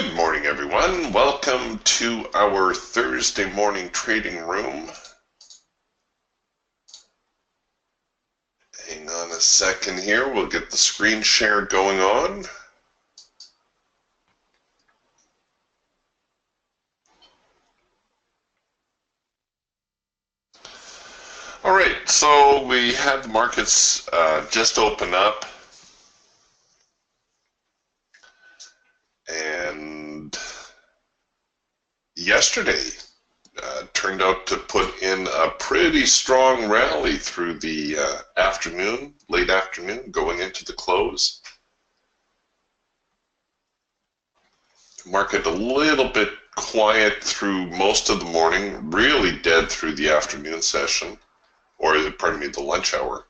Good morning, everyone. Welcome to our Thursday morning trading room. Hang on a second here. We'll get the screen share going on. All right, so we had the markets just open up. And yesterday turned out to put in a pretty strong rally through the afternoon, late afternoon, going into the close. Market a little bit quiet through most of the morning, really dead through the afternoon session, or pardon me, the lunch hour.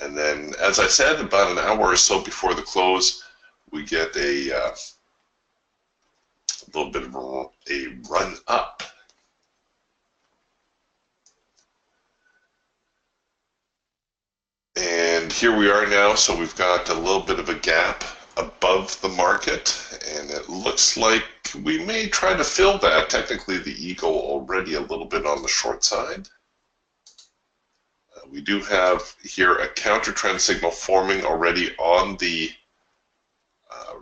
And then, as I said, about an hour or so before the close, we get a little bit of a run up. And here we are now, so we've got a little bit of a gap above the market, and it looks like we may try to fill that. Technically, the eagle already a little bit on the short side. We do have here a counter trend signal forming already on the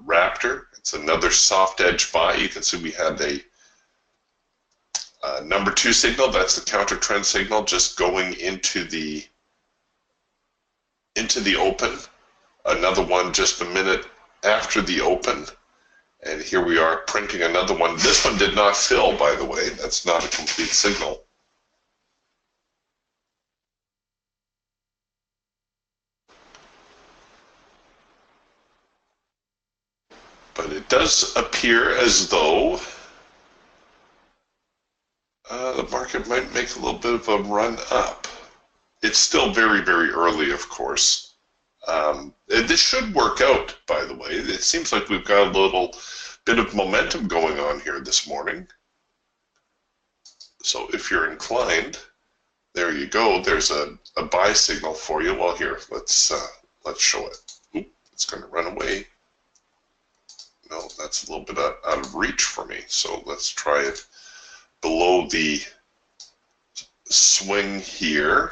Raptor. It's another soft edge buy. You can see we had a number 2 signal. That's the counter trend signal just going into the open. Another one just a minute after the open. And here we are printing another one. This one did not fill, by the way. That's not a complete signal. But it does appear as though the market might make a little bit of a run up. It's still very, very early, of course. This should work out, by the way. It seems like we've got a little bit of momentum going on here this morning. So if you're inclined, there you go. There's a buy signal for you. Well, here, let's show it. Oop, it's going to run away. No, that's a little bit out of reach for me. So let's try it below the swing here.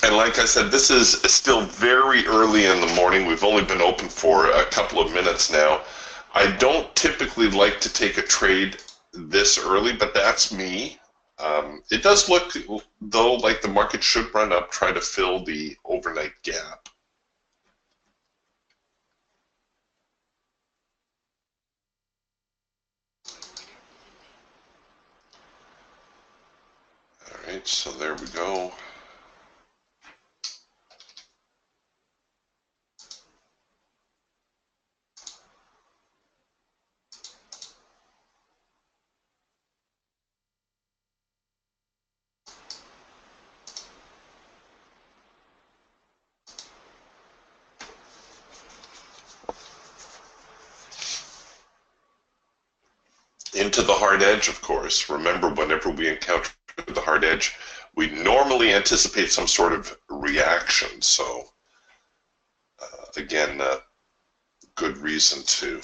And like I said, this is still very early in the morning. We've only been open for a couple of minutes now. I don't typically like to take a trade this early, but that's me. It does look, though, like the market should run up, try to fill the overnight gap. All right, so there we go. Into the hard edge, of course. Remember, whenever we encounter the hard edge, we normally anticipate some sort of reaction. So, again, good reason to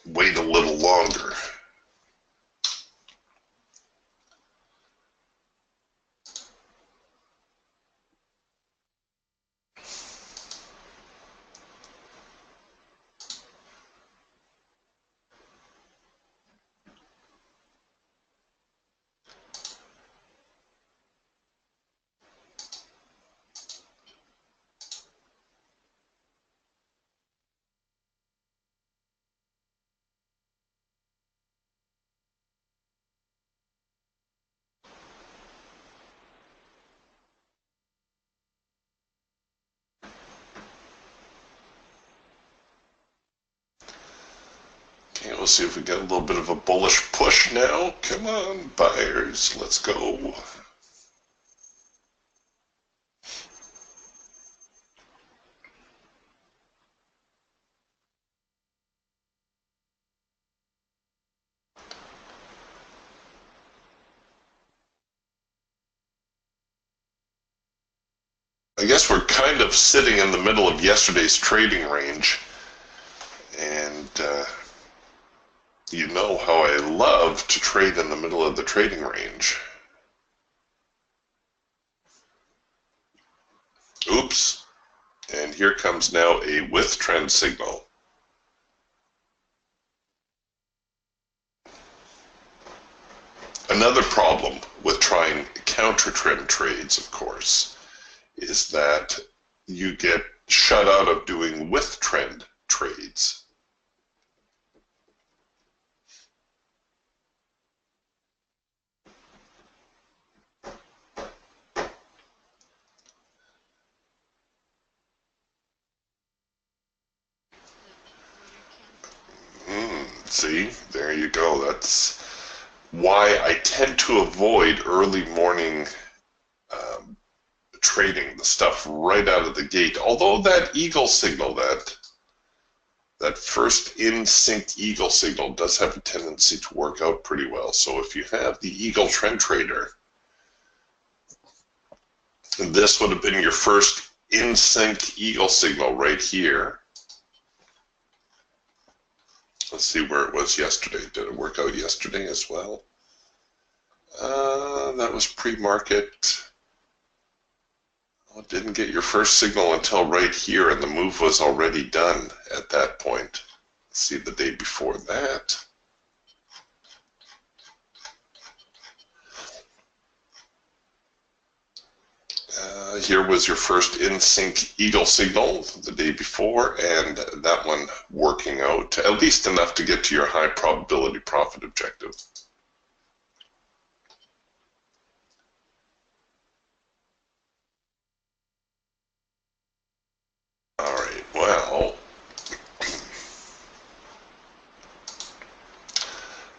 wait a little longer. Okay, we'll see if we get a little bit of a bullish push now. Come on, buyers, let's go. I guess we're kind of sitting in the middle of yesterday's trading range, and you know how I love to trade in the middle of the trading range. Oops, and here comes now a with trend signal. Another problem with trying counter trend trades, of course, is that you get shut out of doing with trend trades. See, there you go. That's why I tend to avoid early morning trading the stuff right out of the gate. Although that eagle signal, that first in sync eagle signal does have a tendency to work out pretty well. So if you have the Eagle Trend Trader, this would have been your first in sync eagle signal right here. Let's see where it was yesterday. Did it work out yesterday as well? That was pre-market. Well, didn't get your first signal until right here, and the move was already done at that point. Let's see the day before that. Here was your first in-sync eagle signal the day before, and that one working out at least enough to get to your high probability profit objective. All right, well,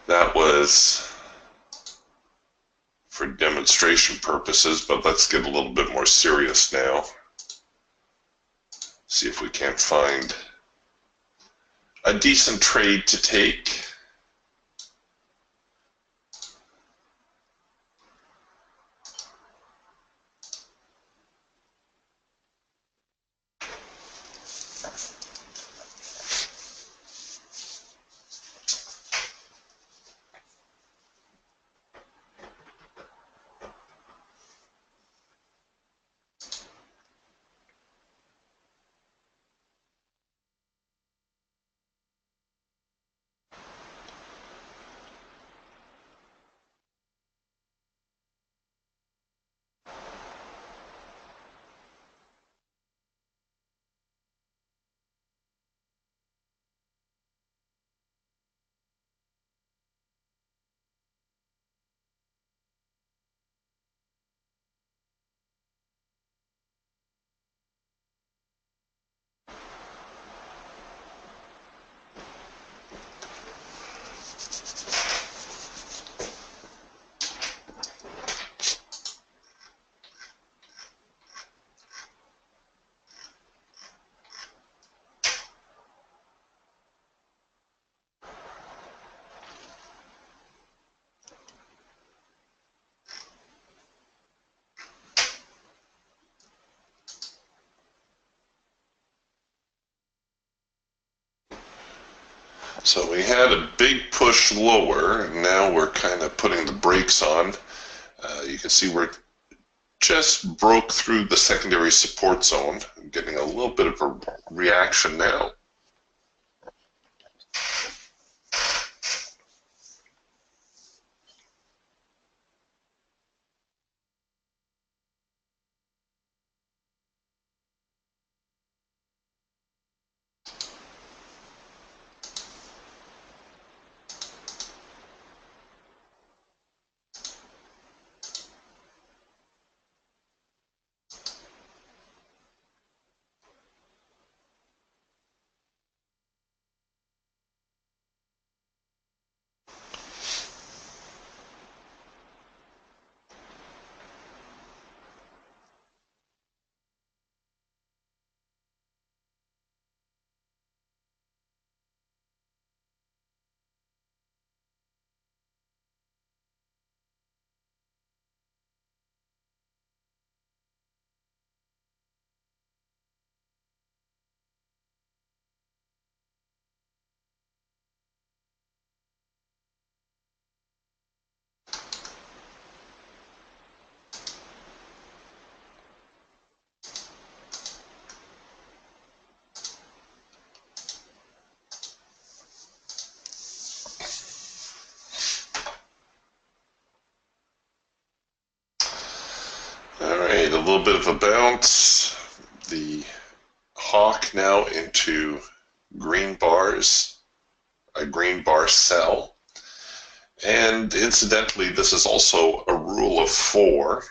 that was for demonstration purposes, but let's get a little bit more serious now. See if we can't find a decent trade to take. So we had a big push lower, and now we're kind of putting the brakes on. You can see we're just broke through the secondary support zone. I'm getting a little bit of a reaction now. a little bit of a bounce. The hawk now into green bars, a green bar sell. And incidentally, this is also a rule of four,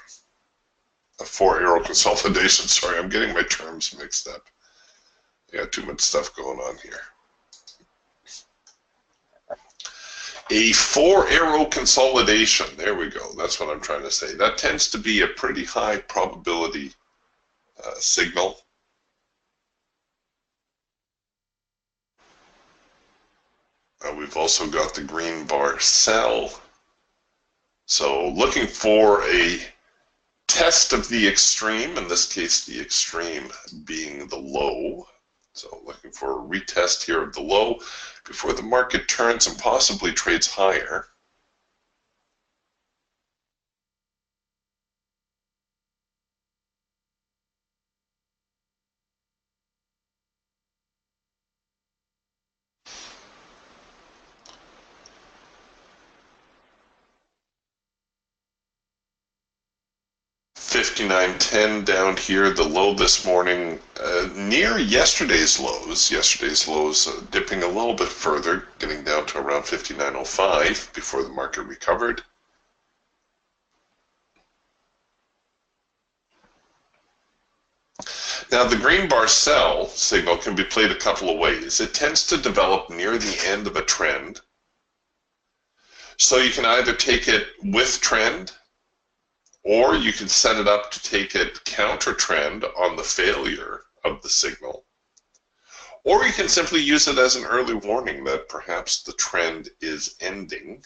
a 4-arrow consolidation. Sorry, I'm getting my terms mixed up. I got too much stuff going on here. A 4-arrow consolidation, there we go, that's what I'm trying to say. That tends to be a pretty high probability signal. We've also got the green bar sell. So looking for a test of the extreme, in this case the extreme being the low. So looking for a retest here of the low before the market turns and possibly trades higher. $59.10 down here, the low this morning, near yesterday's lows. Yesterday's lows dipping a little bit further, getting down to around $59.05 before the market recovered. Now the green bar sell signal can be played a couple of ways. It tends to develop near the end of a trend. So you can either take it with trend, or you can set it up to take it counter trend on the failure of the signal. Or you can simply use it as an early warning that perhaps the trend is ending.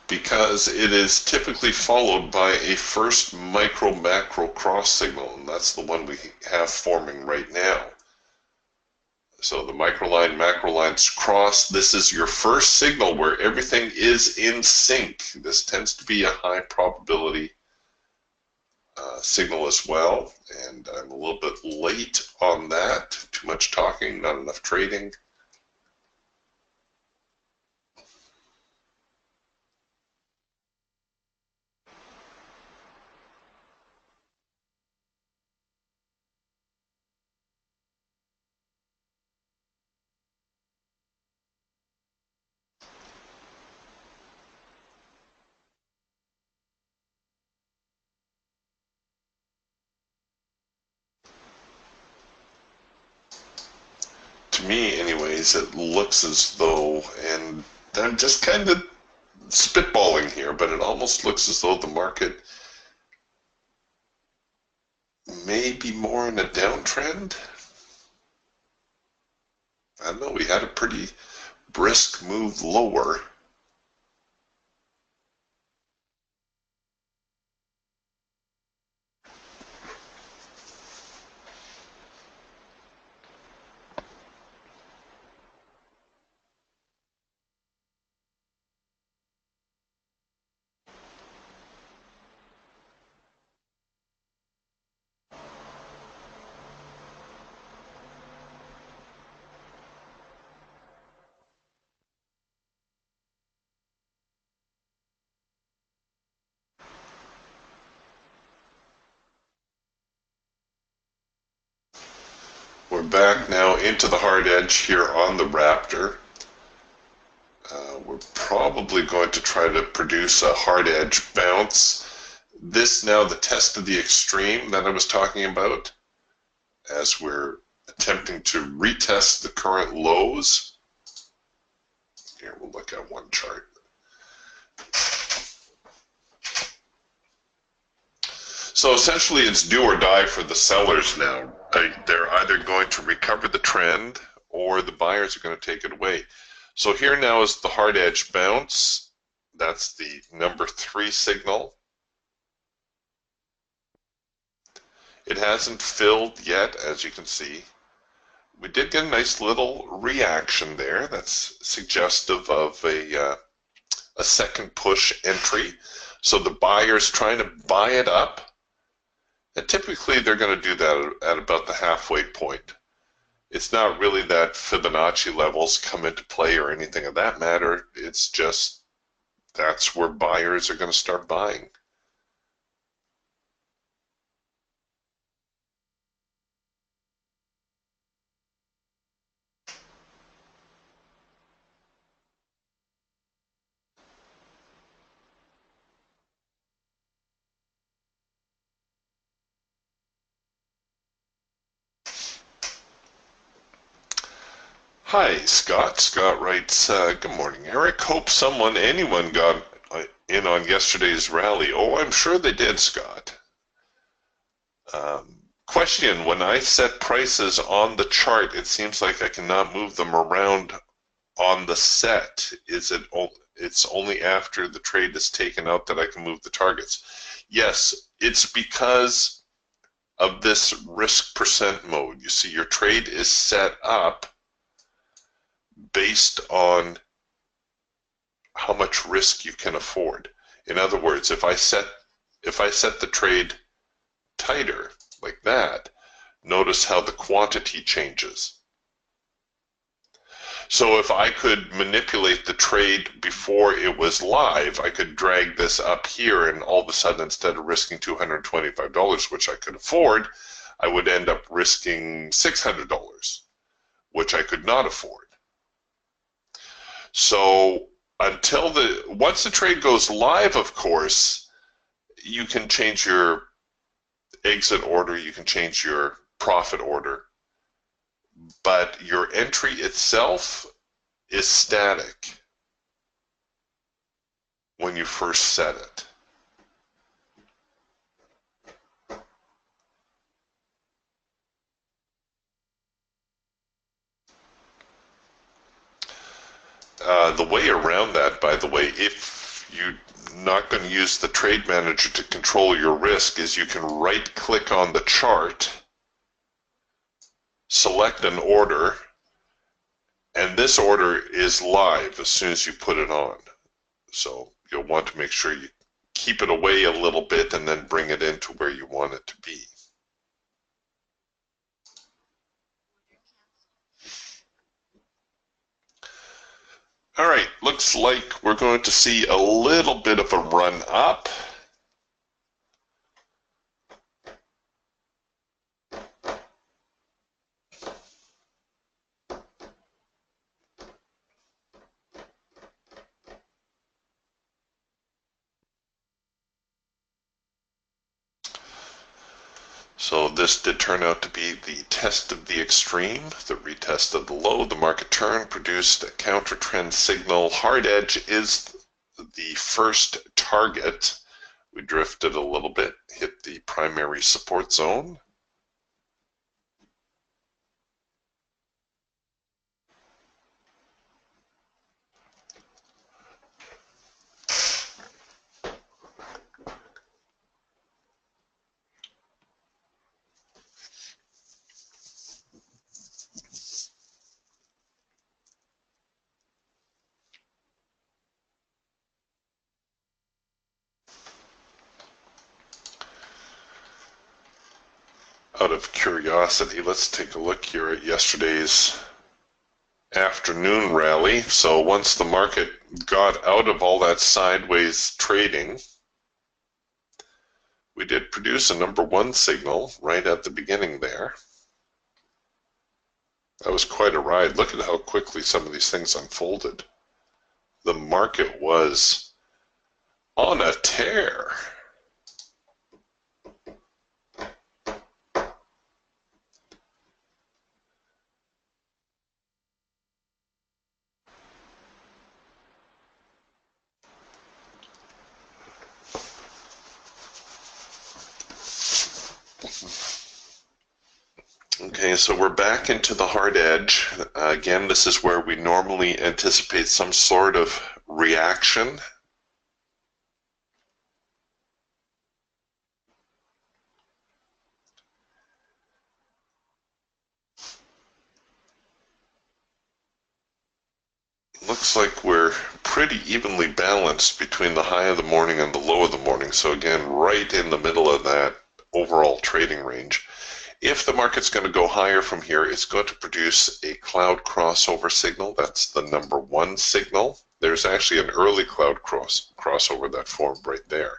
Because it is typically followed by a first micro-macro cross signal, and that's the one we have forming right now. So the microline, macro lines cross, this is your first signal where everything is in sync. This tends to be a high probability signal as well, and I'm a little bit late on that. Too much talking, not enough trading. To me, anyways, it looks as though, and I'm just kind of spitballing here, but it almost looks as though the market may be more in a downtrend. I don't know, we had a pretty brisk move lower. We're back now into the hard edge here on the Raptor. We're probably going to try to produce a hard edge bounce. This now the test of the extreme that I was talking about, as we're attempting to retest the current lows. Here, we'll look at one chart. So essentially it's do or die for the sellers now. They're either going to recover the trend or the buyers are going to take it away. So here now is the hard edge bounce. That's the number 3 signal. It hasn't filled yet, as you can see. We did get a nice little reaction there. That's suggestive of a second push entry. So the buyer's trying to buy it up. And typically they're going to do that at about the halfway point. It's not really that Fibonacci levels come into play or anything of that matter. It's just that's where buyers are going to start buying. Hi, Scott. Scott writes, good morning, Eric. Hope anyone got in on yesterday's rally. Oh, I'm sure they did, Scott. Question, when I set prices on the chart, it seems like I cannot move them around on the set. It's only after the trade is taken out that I can move the targets? Yes, it's because of this risk percent mode. You see, your trade is set up based on how much risk you can afford. In other words, if I set the trade tighter like that, notice how the quantity changes. So if I could manipulate the trade before it was live, I could drag this up here, and all of a sudden, instead of risking $225, which I could afford, I would end up risking $600, which I could not afford. So once the trade goes live, of course, you can change your exit order, you can change your profit order, but your entry itself is static when you first set it. The way around that, by the way, if you're not going to use the trade manager to control your risk, is you can right-click on the chart, select an order, and this order is live as soon as you put it on. So you'll want to make sure you keep it away a little bit and then bring it into where you want it to be. All right, looks like we're going to see a little bit of a run up. So this did turn out to be the test of the extreme, the retest of the low. The market turn produced a counter trend signal. Hard edge is the first target. We drifted a little bit, hit the primary support zone. Out of curiosity, let's take a look here at yesterday's afternoon rally. So once the market got out of all that sideways trading, we did produce a number one signal right at the beginning there. That was quite a ride. Look at how quickly some of these things unfolded. The market was on a tear. Okay, so we're back into the hard edge. Again, this is where we normally anticipate some sort of reaction. Looks like we're pretty evenly balanced between the high of the morning and the low of the morning. So again, right in the middle of that overall trading range. If the market's going to go higher from here, it's going to produce a cloud crossover signal. That's the number one signal. There's actually an early cloud crossover that formed right there.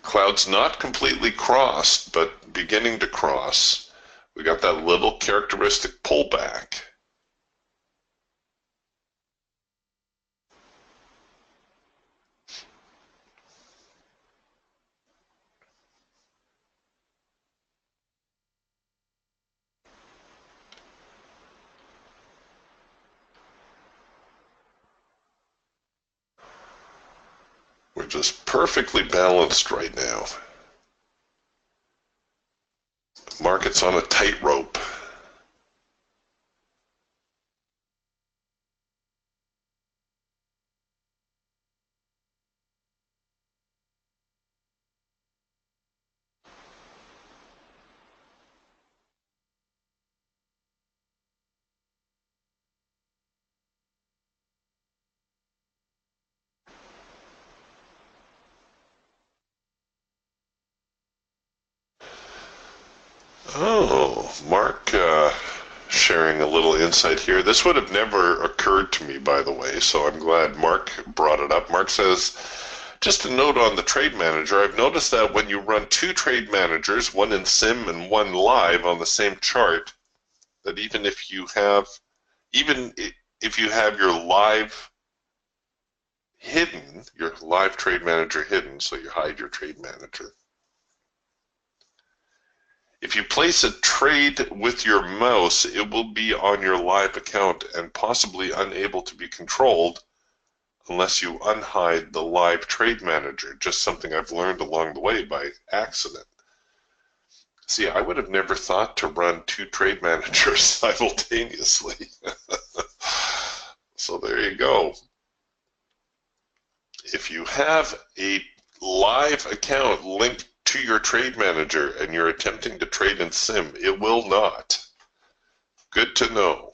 Cloud's not completely crossed, but beginning to cross. We got that little characteristic pullback. We're just perfectly balanced right now. Market's on a tightrope. Oh, Mark sharing a little insight here. This would have never occurred to me, by the way, so I'm glad Mark brought it up. Mark says, just a note on the trade manager, I've noticed that when you run two trade managers, one in sim and one live on the same chart, that even if you have your live hidden, your live trade manager hidden, so you hide your trade manager. If you place a trade with your mouse, it will be on your live account and possibly unable to be controlled unless you unhide the live trade manager. Just something I've learned along the way by accident. See, I would have never thought to run two trade managers simultaneously. So there you go. If you have a live account linked to your trade manager and you're attempting to trade in sim, it will not. Good to know.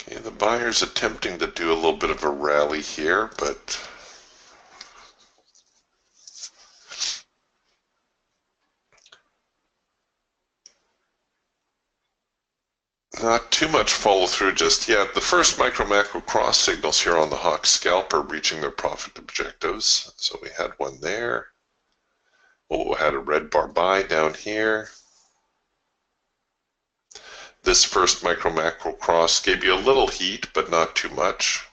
Okay, the buyer's attempting to do a little bit of a rally here, but not too much follow through just yet. The first micro macro cross signals here on the Hawk scalp are reaching their profit objectives. So we had one there. Oh, we had a red bar buy down here. This first micro macro cross gave you a little heat, but not too much.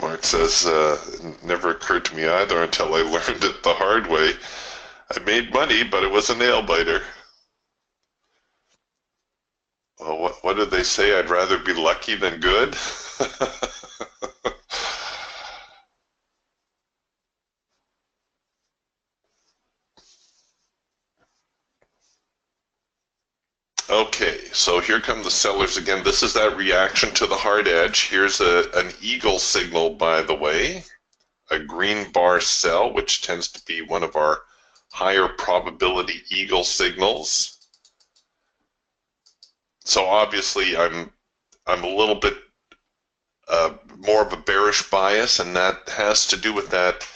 Mark says, it never occurred to me either until I learned it the hard way. I made money, but it was a nail biter. Well, what did they say? I'd rather be lucky than good? Okay, so here come the sellers again. This is that reaction to the hard edge. Here's an eagle signal, by the way, a green bar sell, which tends to be one of our higher probability eagle signals. So obviously I'm a little bit more of a bearish bias, and that has to do with that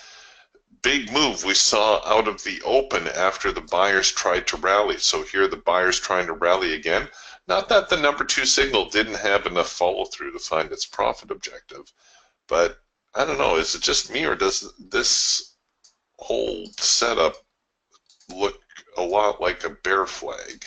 big move we saw out of the open after the buyers tried to rally. So here the buyers trying to rally again. Not that the number two signal didn't have enough follow through to find its profit objective, but I don't know, is it just me or does this whole setup look a lot like a bear flag?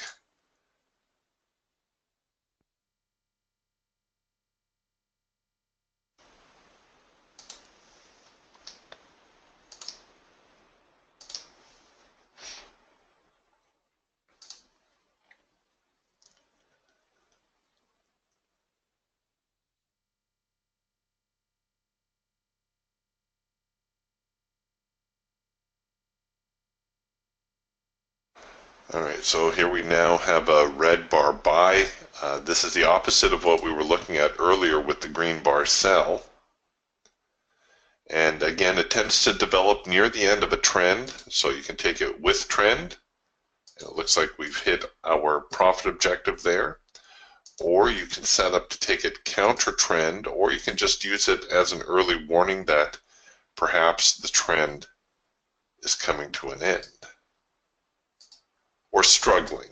All right, so here we now have a red bar buy. This is the opposite of what we were looking at earlier with the green bar sell. And again, it tends to develop near the end of a trend, so you can take it with trend. It looks like we've hit our profit objective there. Or you can set up to take it counter trend, or you can just use it as an early warning that perhaps the trend is coming to an end. Or struggling,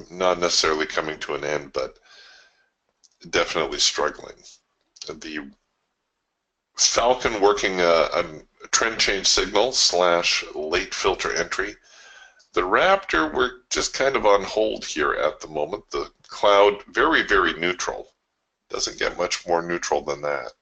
not necessarily coming to an end, but definitely struggling. The Falcon working a trend change signal / late filter entry. The Raptor, we're just kind of on hold here at the moment. The cloud, very, very neutral. Doesn't get much more neutral than that.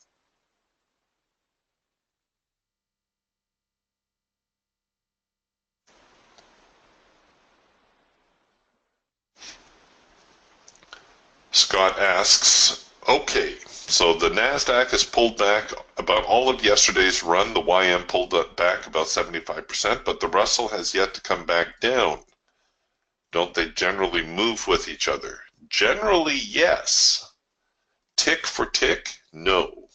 Scott asks, okay, so the NASDAQ has pulled back about all of yesterday's run. The YM pulled back about 75%, but the Russell has yet to come back down. Don't they generally move with each other? Generally, yes. Tick for tick, no.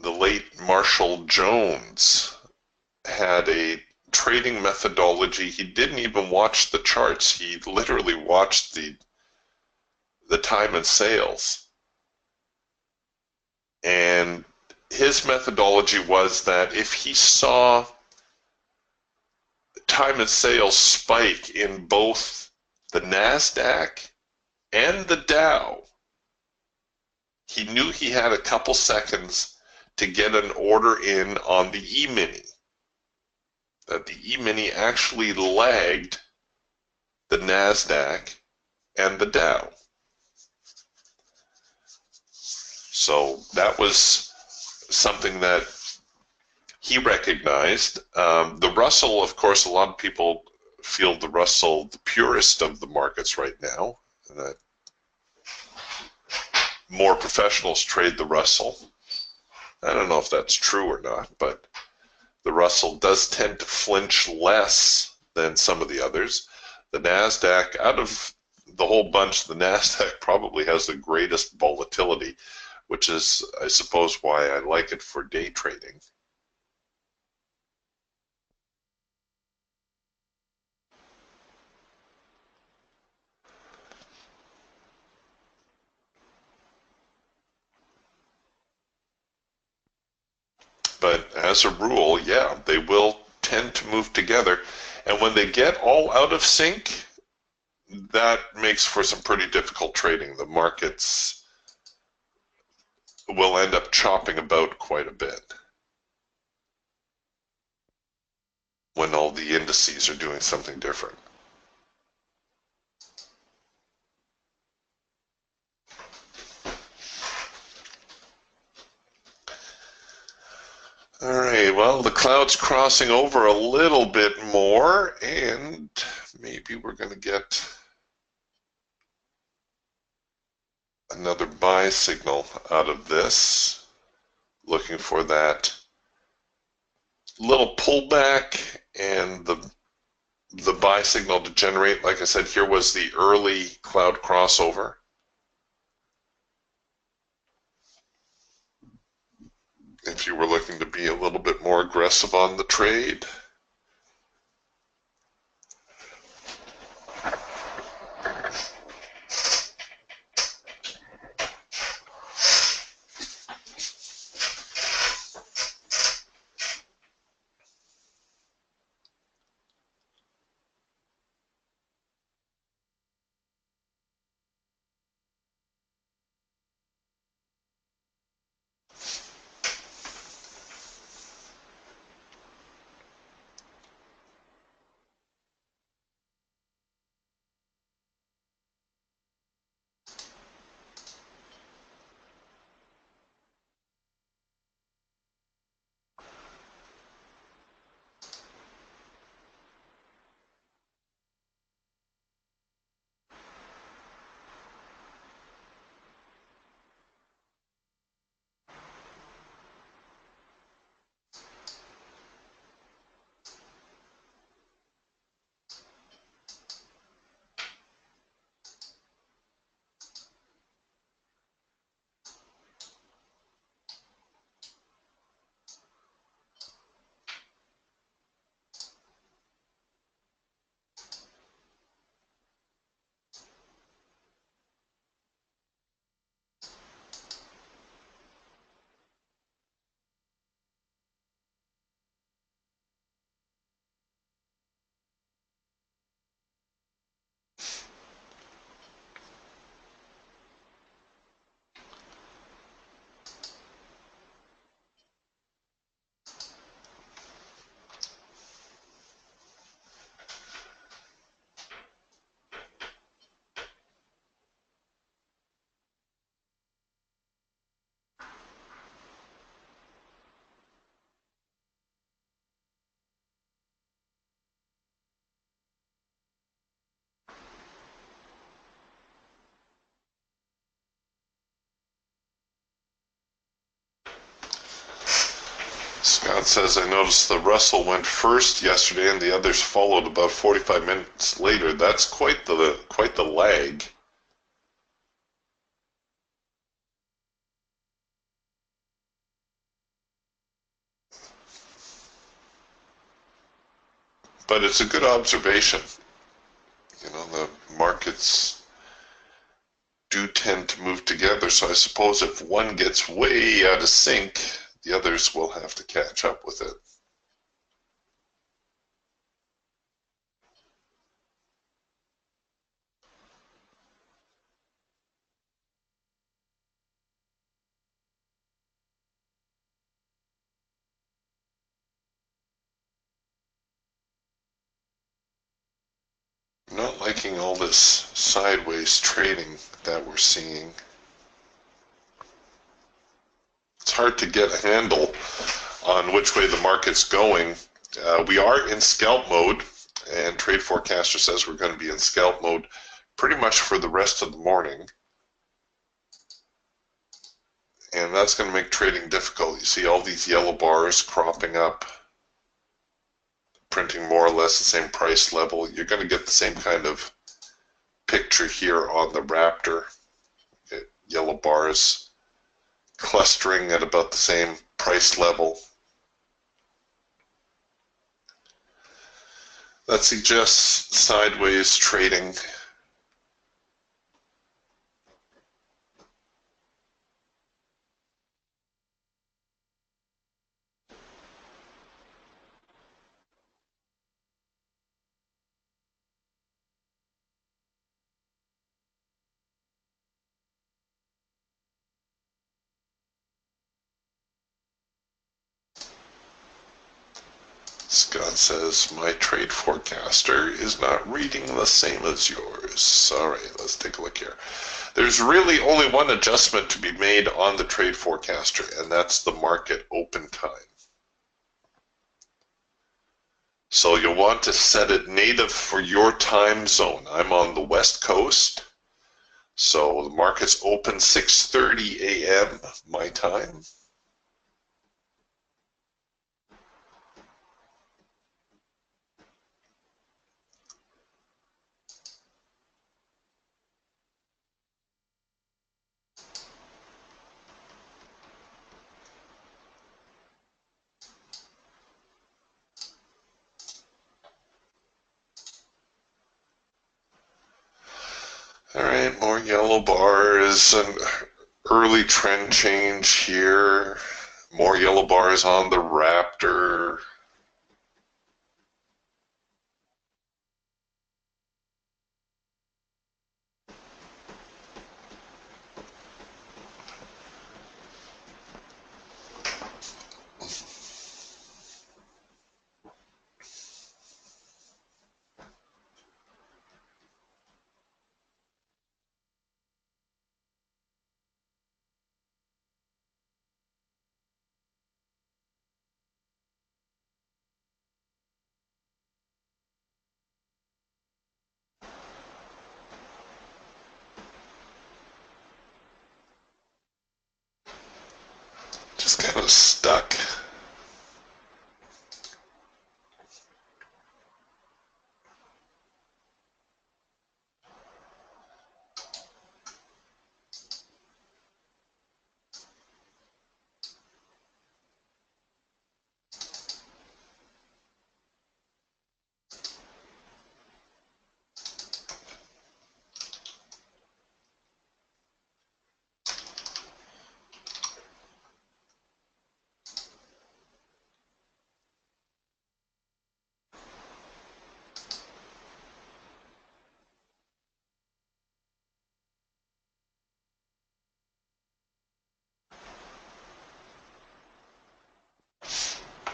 The late Marshall Jones had a trading methodology. He didn't even watch the charts. He literally watched the time and sales. And his methodology was that if he saw time and sales spike in both the NASDAQ and the Dow, he knew he had a couple seconds to get an order in on the E-mini. That the E-mini actually lagged the NASDAQ and the Dow. So that was something that he recognized. The Russell, of course, a lot of people feel the Russell the purest of the markets right now. That more professionals trade the Russell. I don't know if that's true or not, but the Russell does tend to flinch less than some of the others. The NASDAQ, out of the whole bunch, the NASDAQ probably has the greatest volatility, which is, I suppose, why I like it for day trading. But as a rule, yeah, they will tend to move together. And when they get all out of sync, that makes for some pretty difficult trading. The markets will end up chopping about quite a bit when all the indices are doing something different. All right, well, the cloud's crossing over a little bit more, and maybe we're going to get another buy signal out of this. Looking for that little pullback and the buy signal to generate. Like I said, here was the early cloud crossover. If you were looking to be a little bit more aggressive on the trade. Scott says, I noticed the Russell went first yesterday and the others followed about 45 minutes later. That's quite the lag. But it's a good observation. You know, the markets do tend to move together, so I suppose if one gets way out of sync, the others will have to catch up with it. I'm not liking all this sideways trading that we're seeing. It's hard to get a handle on which way the market's going. We are in scalp mode, and Trade Forecaster says we're going to be in scalp mode pretty much for the rest of the morning. And that's going to make trading difficult. You see all these yellow bars cropping up, printing more or less the same price level. You're going to get the same kind of picture here on the Raptor. Yellow bars clustering at about the same price level. That suggests sideways trading. Scott says, my trade forecaster is not reading the same as yours. All right, let's take a look here. There's really only one adjustment to be made on the trade forecaster, and that's the market open time. So you'll want to set it native for your time zone. I'm on the West Coast, so the market's open 6:30 a.m. my time. All right, more yellow bars, and early trend change here. More yellow bars on the Raptor. Just kind of stuck.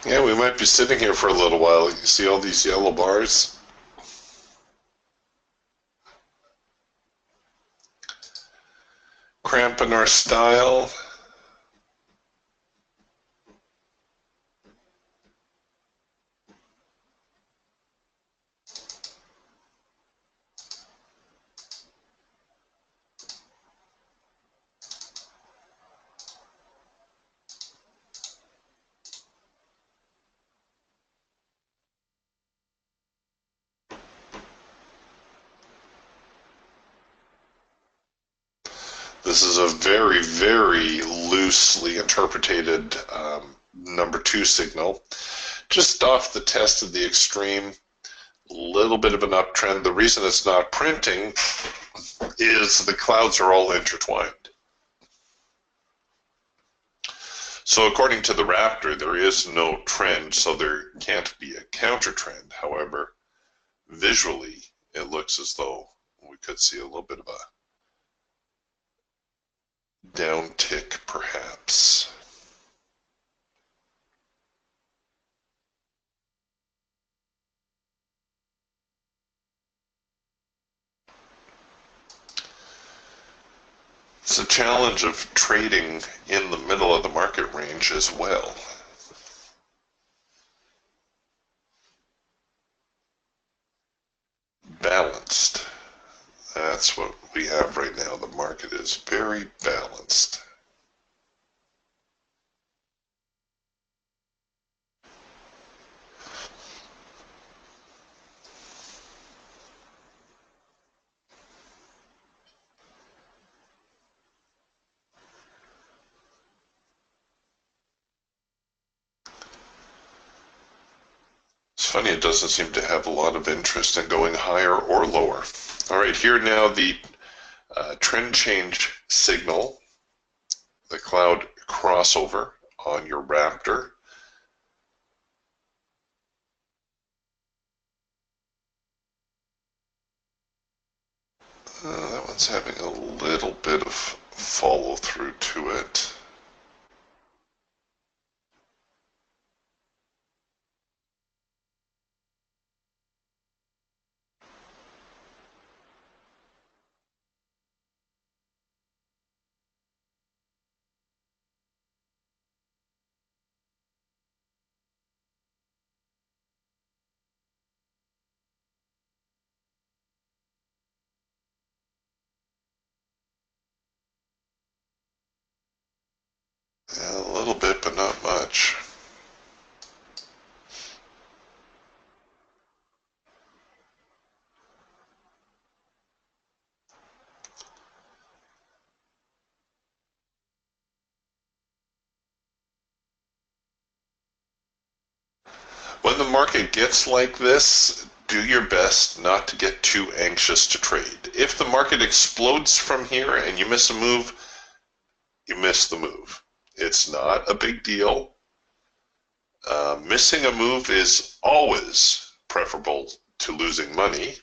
Yeah, we might be sitting here for a little while. You see all these yellow bars? Cramping our style. This is a very, very loosely interpreted number 2 signal. Just off the test of the extreme, a little bit of an uptrend. The reason it's not printing is the clouds are all intertwined. So according to the Raptor, there is no trend, so there can't be a counter trend. However, visually, it looks as though we could see a little bit of a downtick, perhaps. It's a challenge of trading in the middle of the market range as well. Balanced. That's what we have right now. The market is very balanced. It's funny, it doesn't seem to have a lot of interest in going higher or lower. All right, here now the trend change signal, the cloud crossover on your Raptor. That one's having a little bit of follow through to it. A little bit, but not much. When the market gets like this, do your best not to get too anxious to trade. If the market explodes from here and you miss a move, you miss the move. It's not a big deal. Missing a move is always preferable to losing money.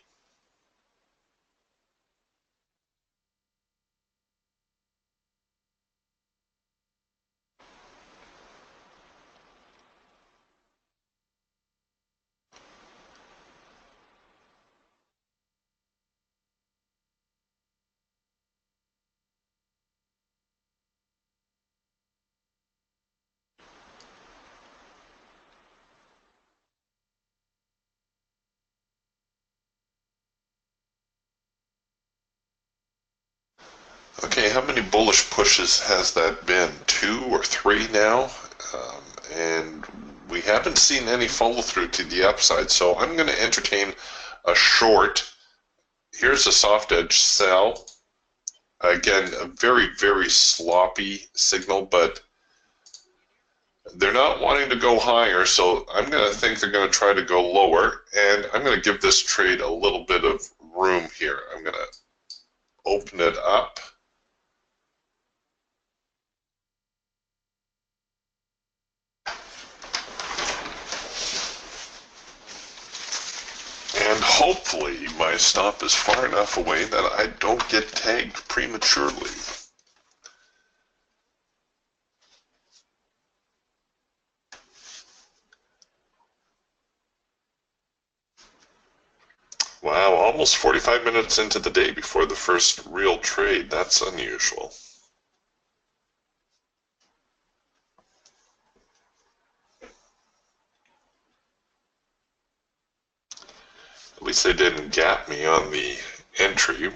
Okay, how many bullish pushes has that been? 2 or 3 now? And we haven't seen any follow through to the upside, so I'm going to entertain a short. Here's a soft edge sell. Again, a very, very sloppy signal, but they're not wanting to go higher, so I'm going to think they're going to try to go lower, and I'm going to give this trade a little bit of room here. I'm going to open it up. And hopefully my stop is far enough away that I don't get tagged prematurely. Wow, almost 45 minutes into the day before the first real trade. That's unusual. At least they didn't gap me on the entry.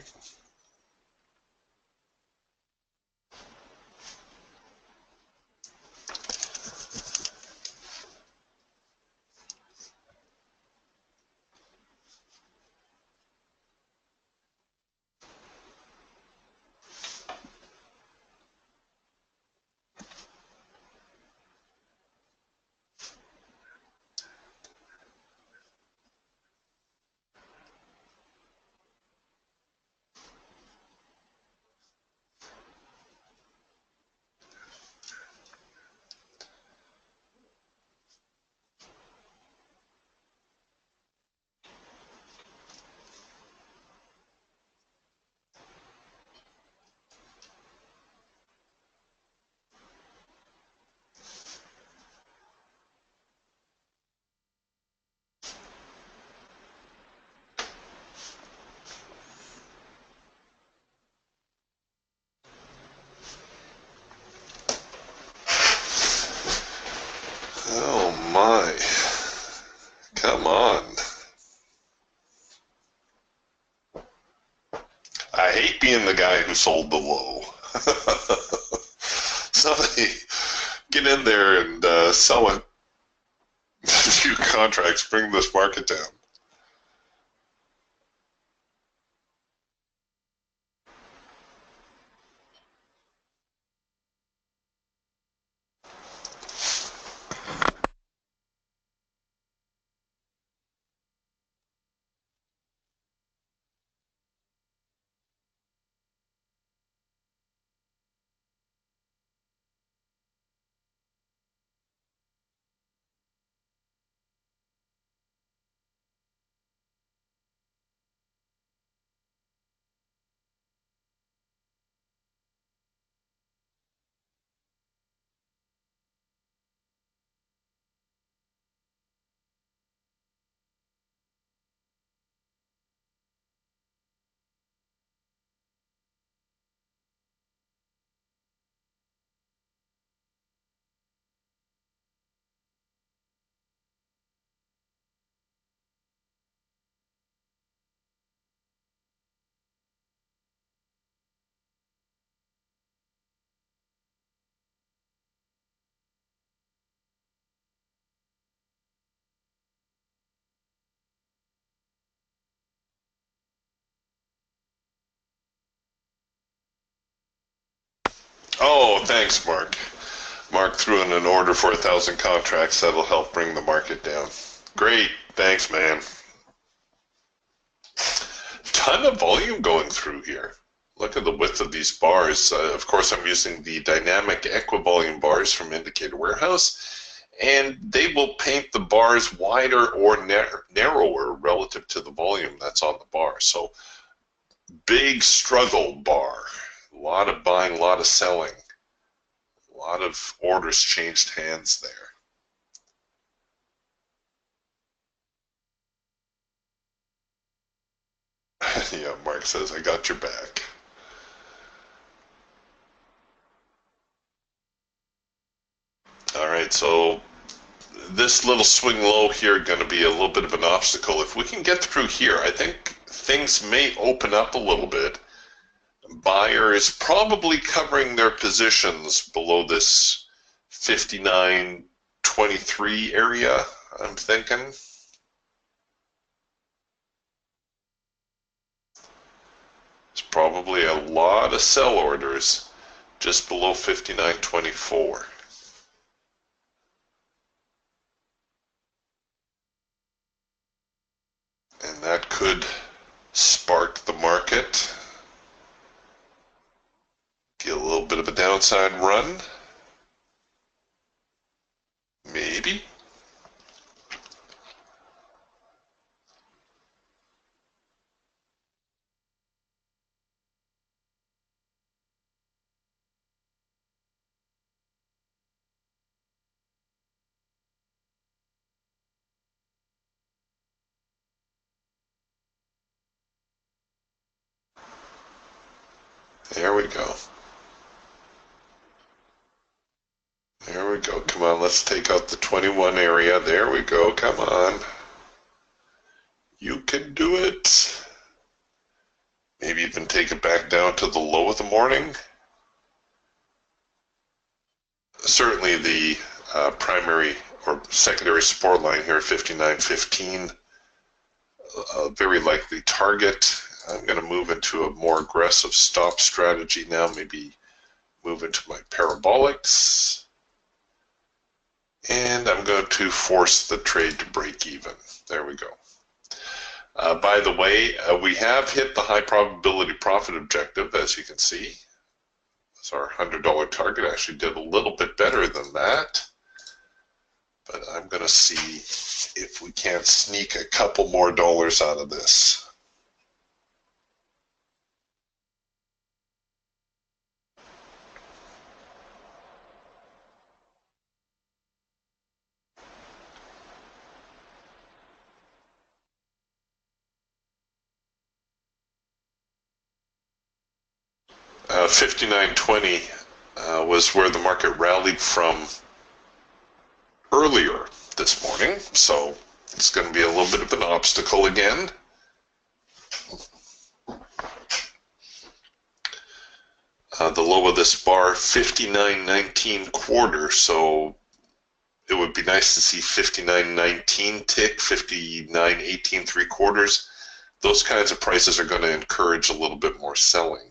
Oh my. Come on. I hate being the guy who sold the low. Somebody get in there and sell a few contracts, bring this market down. Oh, thanks, Mark. Mark threw in an order for 1,000 contracts. That'll help bring the market down. Great. Thanks, man. Ton of volume going through here. Look at the width of these bars. Of course, I'm using the dynamic equivolume bars from Indicator Warehouse, and they will paint the bars wider or narrower relative to the volume that's on the bar. So, big struggle bar. A lot of buying, a lot of selling. A lot of orders changed hands there. Yeah, Mark says, I got your back. All right, so this little swing low here going to be a little bit of an obstacle. If we can get through here, I think things may open up a little bit. Buyers probably covering their positions below this 59.23 area, I'm thinking. It's probably a lot of sell orders just below 59.24. And that could spark the market. Get a little bit of a downside run. Maybe. There we go. There we go. Come on, let's take out the 21 area. There we go. Come on. You can do it. Maybe even take it back down to the low of the morning. Certainly the primary or secondary support line here, 59.15, a very likely target. I'm going to move into a more aggressive stop strategy now, maybe move into my parabolics. And I'm going to force the trade to break even. There we go. By the way, we have hit the high probability profit objective, as you can see. So our $100 target actually did a little bit better than that. But I'm going to see if we can't sneak a couple more dollars out of this. $59.20 was where the market rallied from earlier this morning, so it's going to be a little bit of an obstacle again. The low of this bar, 59.19 quarter, so it would be nice to see 59.19 tick, 59.18 three quarters. Those kinds of prices are going to encourage a little bit more selling.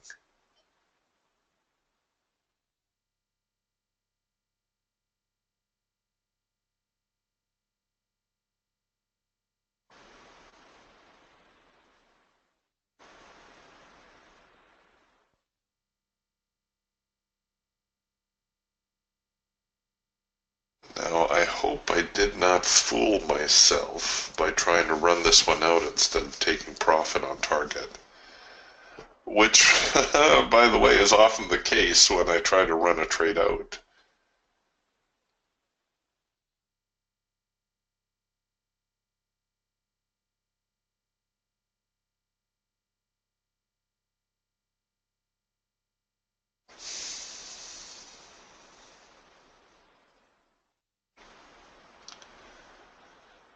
Now, I hope I did not fool myself by trying to run this one out instead of taking profit on target. Which, by the way, is often the case when I try to run a trade out.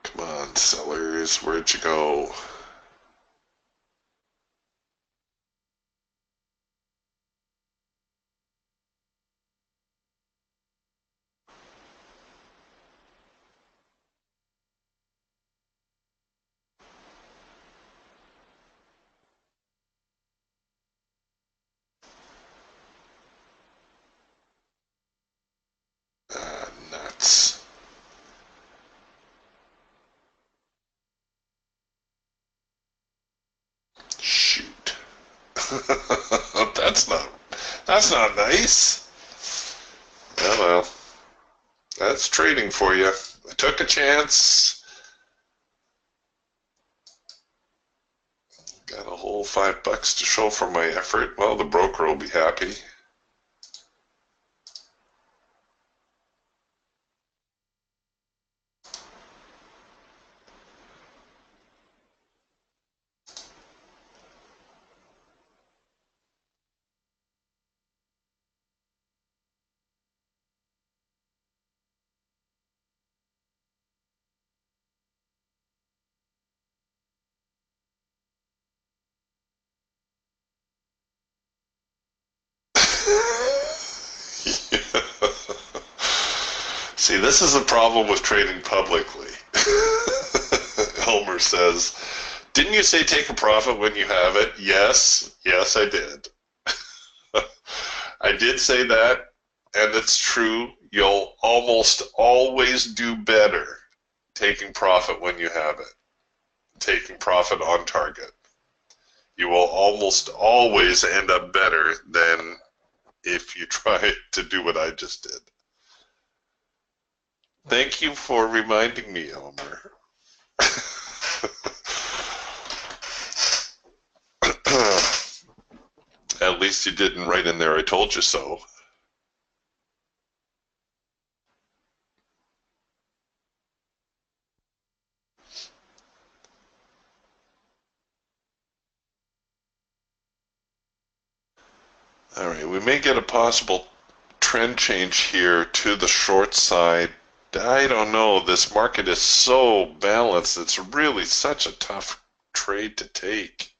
Come on, sellers, where'd you go? Nuts. Shoot. That's not nice. Oh well. That's trading for you. I took a chance. Got a whole $5 to show for my effort. Well, the broker will be happy. See, this is the problem with trading publicly. Elmer says, didn't you say take a profit when you have it? Yes, I did. I did say that, and it's true. You'll almost always do better taking profit when you have it, taking profit on target. You will almost always end up better than if you try to do what I just did. Thank you for reminding me, Elmer. At least you didn't write in there, I told you so. All right, we may get a possible trend change here to the short side. I don't know. This market is so balanced. It's really such a tough trade to take.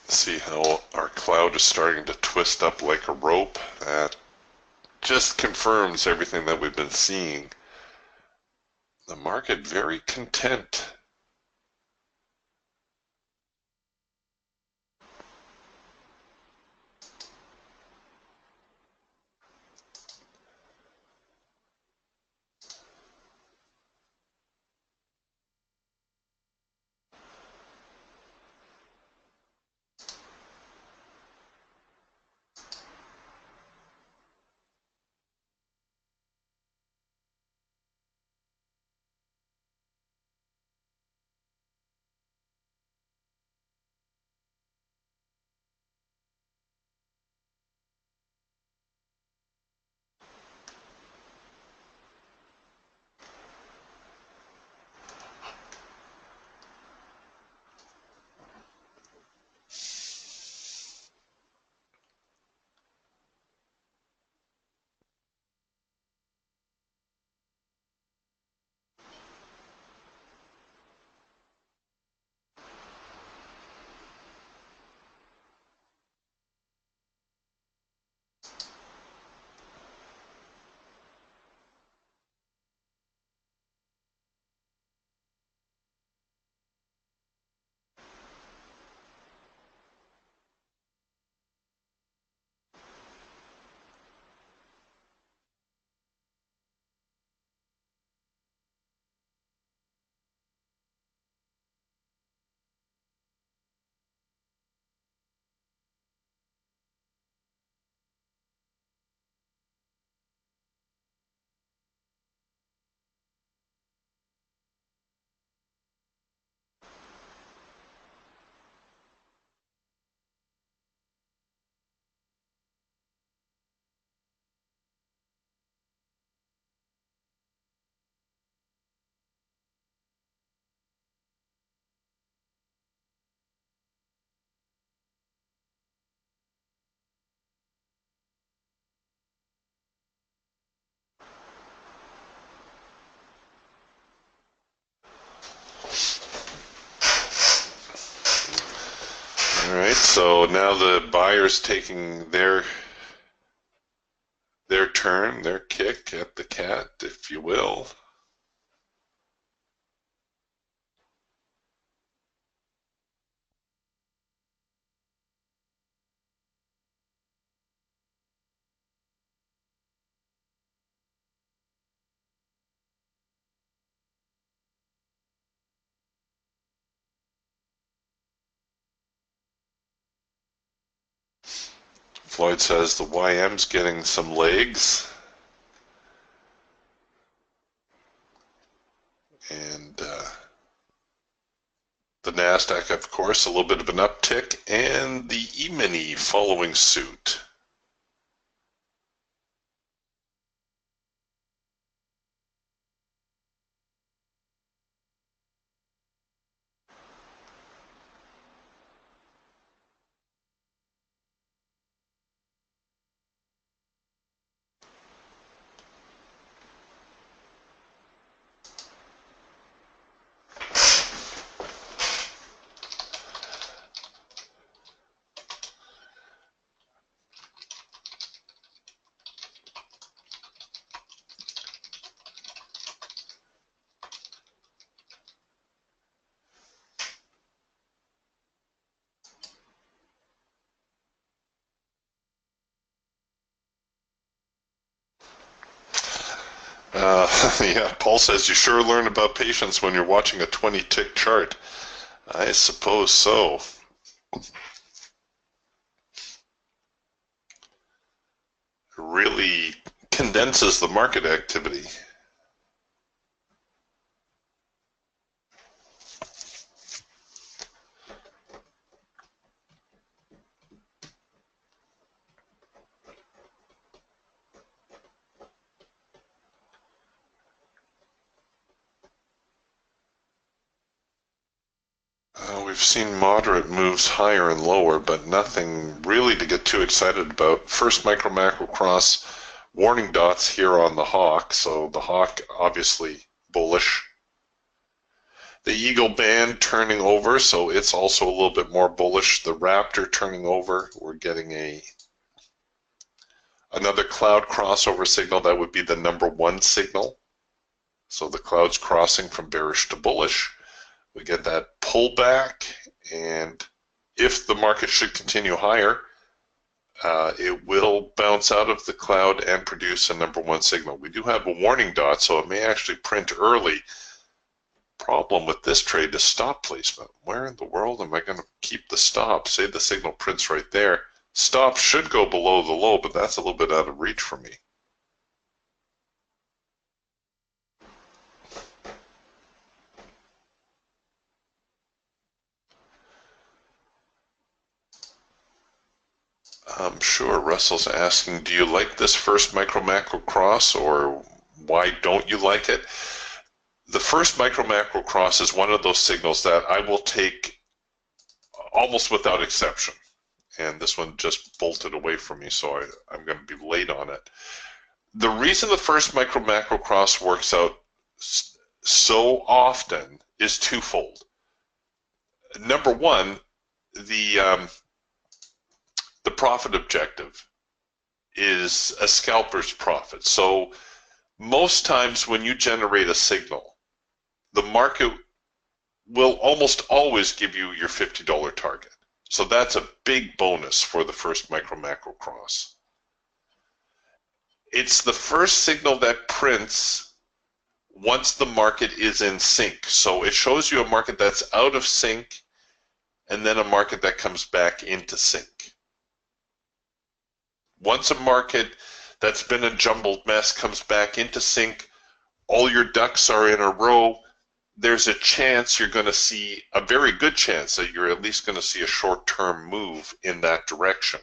See how our cloud is starting to twist up like a rope? That just confirms everything that we've been seeing. The market very content. All right, so now the buyer's taking their turn, their kick at the cat, if you will. Floyd says the YM's getting some legs. And the NASDAQ, of course, a little bit of an uptick, and the E-mini following suit. Yeah, Paul says you sure learn about patience when you're watching a 20-tick chart. I suppose so. Really condenses the market activity. We've seen moderate moves higher and lower, but nothing really to get too excited about. First micro macro cross, warning dots here on the hawk, so the hawk obviously bullish. The eagle band turning over, so it's also a little bit more bullish. The raptor turning over, we're getting another cloud crossover signal. That would be the #1 signal. So the cloud's crossing from bearish to bullish. We get that pullback, and if the market should continue higher, it will bounce out of the cloud and produce a #1 signal. We do have a warning dot, so it may actually print early. Problem with this trade is stop placement. Where in the world am I going to keep the stop? Say the signal prints right there. Stop should go below the low, but that's a little bit out of reach for me. I'm sure Russell's asking, do you like this first micro macro cross, or why don't you like it? The first micro macro cross is one of those signals that I will take almost without exception. And this one just bolted away from me, so I'm going to be late on it. The reason the first micro macro cross works out so often is twofold. #1, the profit objective is a scalper's profit. So most times when you generate a signal, the market will almost always give you your $50 target. So that's a big bonus for the first micro macro cross. It's the first signal that prints once the market is in sync. So it shows you a market that's out of sync and then a market that comes back into sync. Once a market that's been a jumbled mess comes back into sync, all your ducks are in a row, there's a chance you're going to see, a very good chance that you're at least going to see a short-term move in that direction.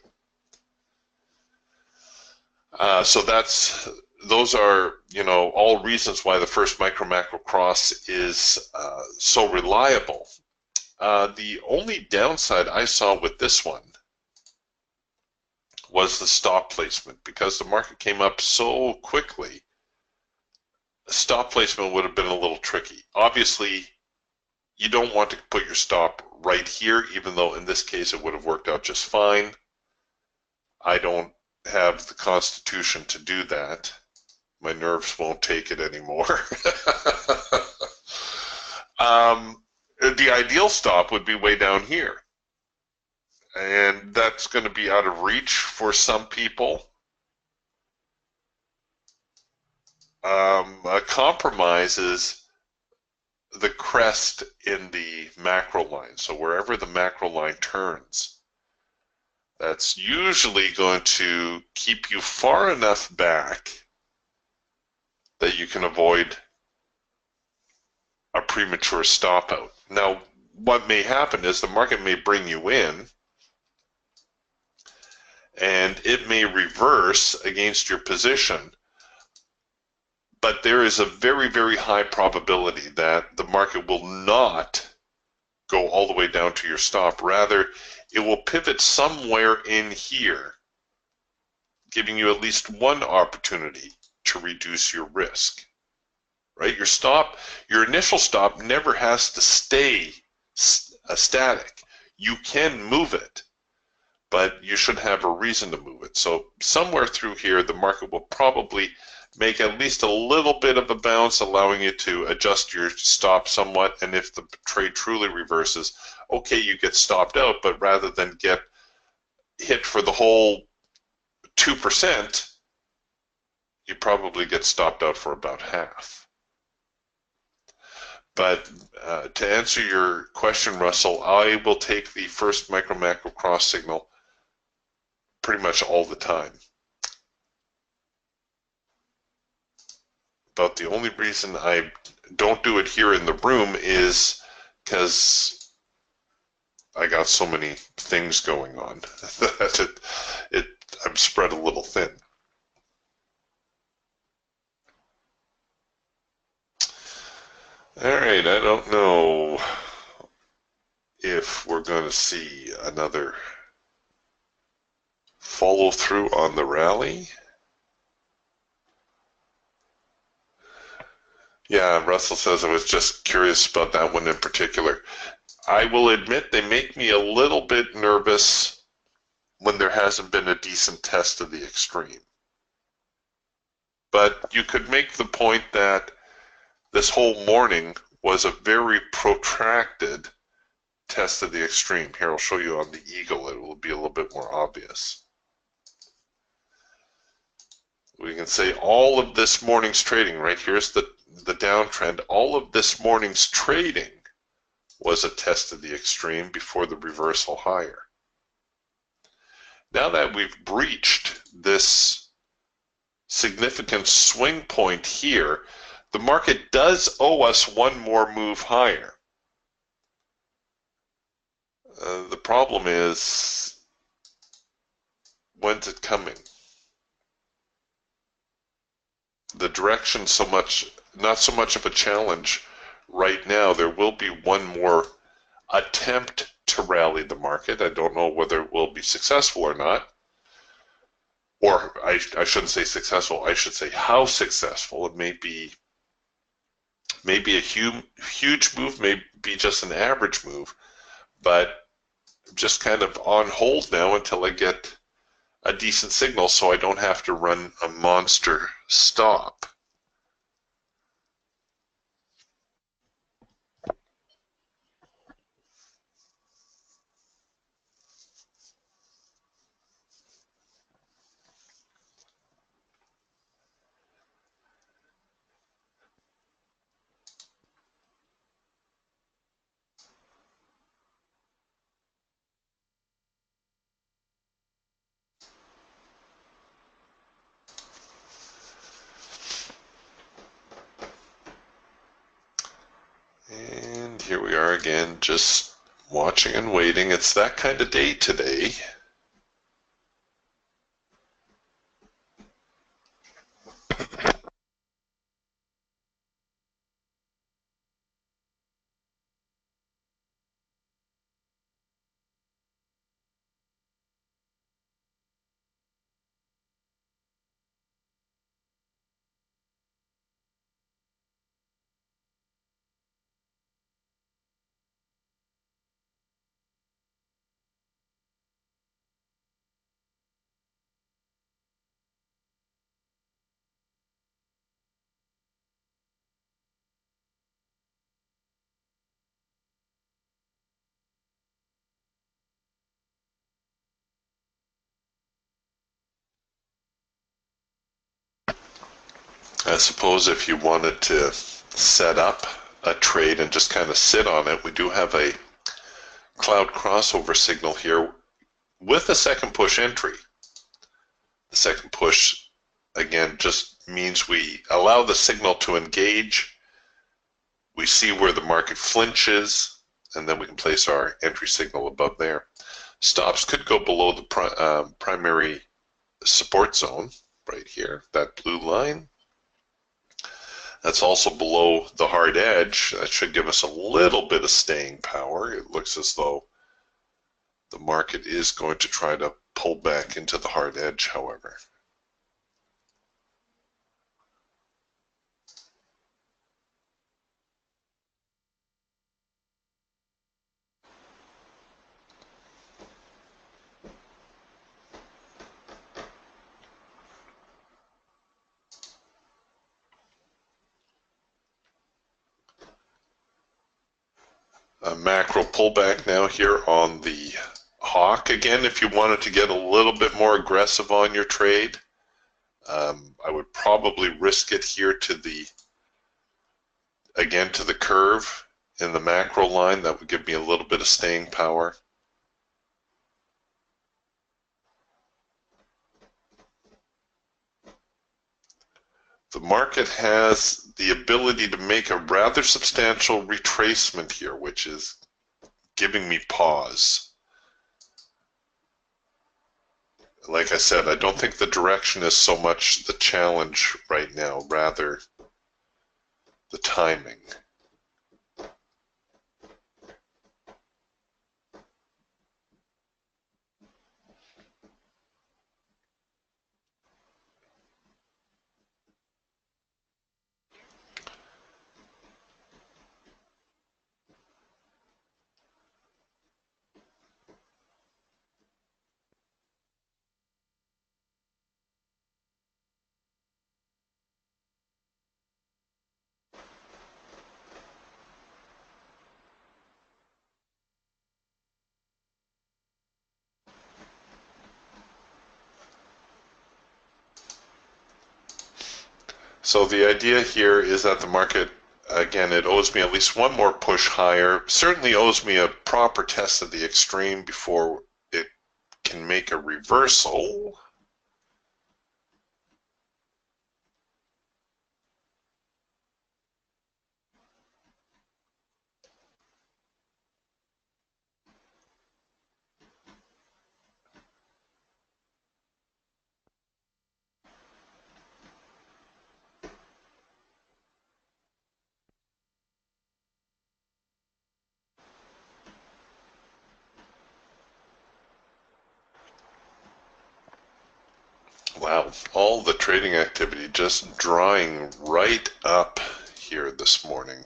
So those are, all reasons why the first micro macro cross is so reliable. The only downside I saw with this one was the stop placement, because the market came up so quickly. Stop placement would have been a little tricky. Obviously, You don't want to put your stop right here, even though in this case it would have worked out just fine. I don't have the constitution to do that. My nerves won't take it anymore. The ideal stop would be way down here. And that's going to be out of reach for some people. A compromise is the crest in the macro line. So wherever the macro line turns, that's usually going to keep you far enough back that you can avoid a premature stop out. Now, what may happen is the market may bring you in and it may reverse against your position, but there is a very, very high probability that the market will not go all the way down to your stop. Rather, it will pivot somewhere in here, giving you at least one opportunity to reduce your risk. Right? Your initial stop never has to stay static. You can move it, but you should have a reason to move it. So somewhere through here, the market will probably make at least a little bit of a bounce, allowing you to adjust your stop somewhat. And if the trade truly reverses, okay, you get stopped out, but rather than get hit for the whole 2%, you probably get stopped out for about half. But to answer your question, Russell, I will take the first micro-macro cross signal pretty much all the time. But the only reason I don't do it here in the room is because I got so many things going on that I'm spread a little thin. All right, I don't know if we're going to see another follow through on the rally. Yeah, Russell says I was just curious about that one in particular. I will admit they make me a little bit nervous when there hasn't been a decent test of the extreme. But you could make the point that this whole morning was a very protracted test of the extreme. Here, I'll show you on the Eagle. It will be a little bit more obvious. We can say all of this morning's trading, right? Here's the downtrend. All of this morning's trading was a test of the extreme before the reversal higher. Now that we've breached this significant swing point here, the market does owe us one more move higher. The problem is, when's it coming? The direction not so much of a challenge right now. There will be one more attempt to rally the market. I don't know whether it will be successful or not. Or I shouldn't say successful, I should say how successful. It may be a huge move, may be just an average move, but I'm just kind of on hold now until I get a decent signal so I don't have to run a monster stop. And here we are again, just watching and waiting. It's that kind of day today. I suppose if you wanted to set up a trade and just kind of sit on it, we do have a cloud crossover signal here with a second push entry. The second push, again, just means we allow the signal to engage. We see where the market flinches, and then we can place our entry signal above there. Stops could go below the primary support zone right here, that blue line. That's also below the hard edge. That should give us a little bit of staying power. It looks as though the market is going to try to pull back into the hard edge, however. A macro pullback now here on the hawk. Again, if you wanted to get a little bit more aggressive on your trade, I would probably risk it here to the, again, to the curve in the macro line. That would give me a little bit of staying power. The market has the ability to make a rather substantial retracement here, which is giving me pause. Like I said, I don't think the direction is so much the challenge right now, rather the timing. So the idea here is that the market, again, it owes me at least one more push higher. Certainly owes me a proper test of the extreme before it can make a reversal. Wow, all the trading activity just drying right up here this morning.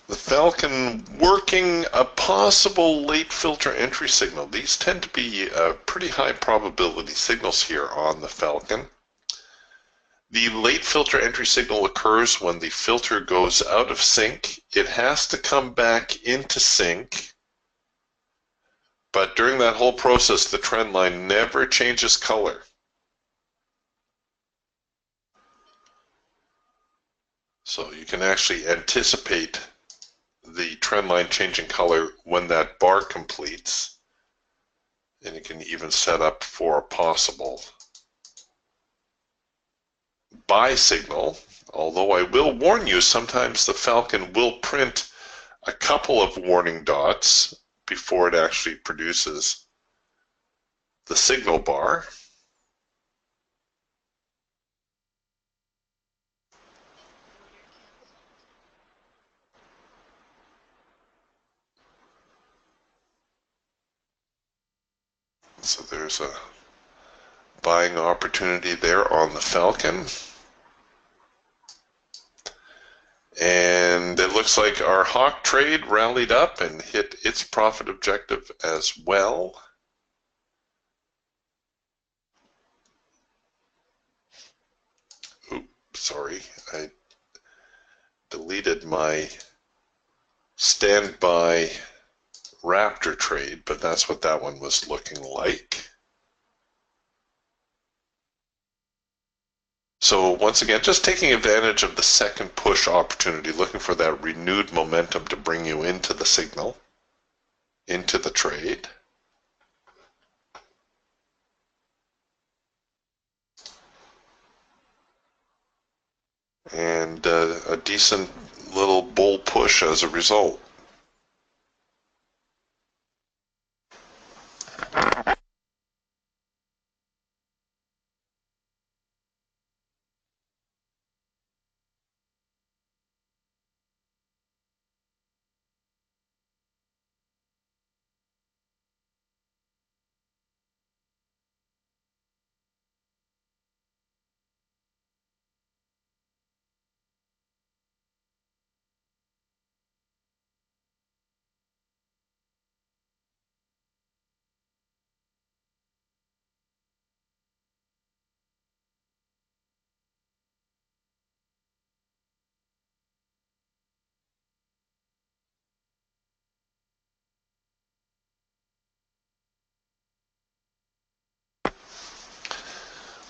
The Falcon working a possible late filter entry signal. These tend to be pretty high probability signals here on the Falcon. The late filter entry signal occurs when the filter goes out of sync. It has to come back into sync, but during that whole process, the trend line never changes color. So you can actually anticipate the trend line changing color when that bar completes, and you can even set up for a possible buy signal. Although I will warn you, sometimes the Falcon will print a couple of warning dots before it actually produces the signal bar. So there's a buying opportunity there on the Falcon. And it looks like our Hawk trade rallied up and hit its profit objective as well. Oops, sorry, I deleted my standby Raptor trade, but that's what that one was looking like. So once again, just taking advantage of the second push opportunity, looking for that renewed momentum to bring you into the signal, into the trade. And a decent little bull push as a result.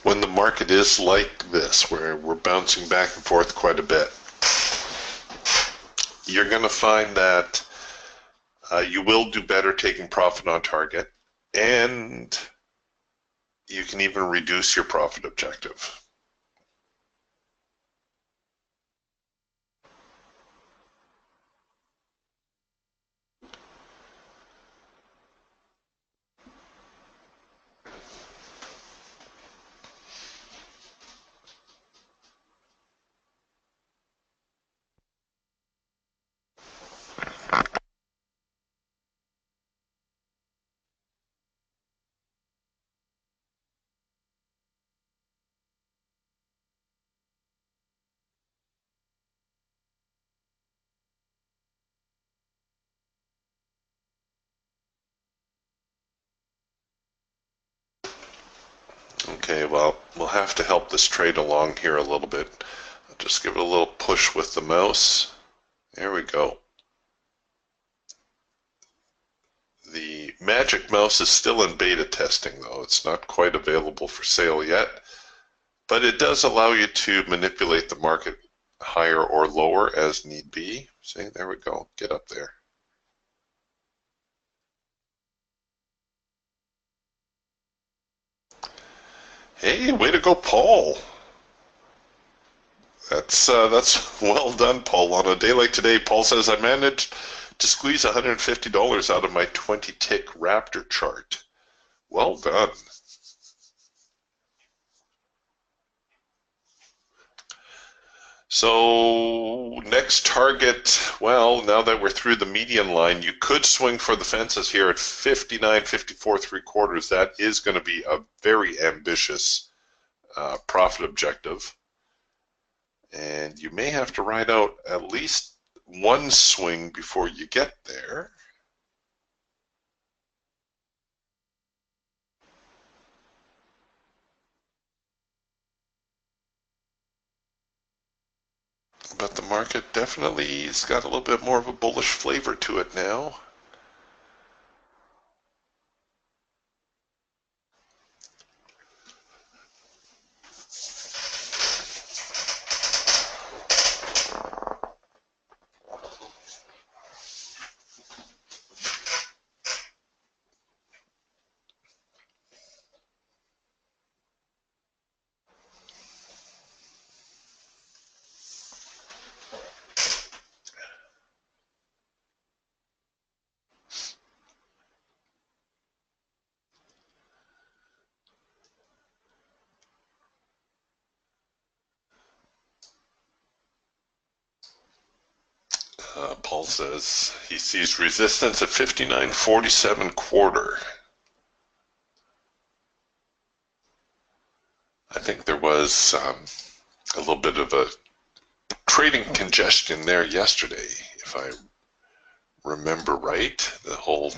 When the market is like this, where we're bouncing back and forth quite a bit, you're going to find that you will do better taking profit on target, and you can even reduce your profit objective. Okay, well, we'll have to help this trade along here a little bit. I'll just give it a little push with the mouse. There we go. The Magic Mouse is still in beta testing, though. It's not quite available for sale yet, but it does allow you to manipulate the market higher or lower as need be. See, there we go. Get up there. Hey, way to go, Paul. That's well done, Paul. On a day like today, Paul says, I managed to squeeze $150 out of my 20-tick Raptor chart. Well done. So next target, well, now that we're through the median line, you could swing for the fences here at 59.54 3/4. That is going to be a very ambitious profit objective. And you may have to ride out at least one swing before you get there. But the market definitely has got a little bit more of a bullish flavor to it now. Paul says he sees resistance at 59.47 quarter. I think there was a little bit of a trading congestion there yesterday, if I remember right. The whole,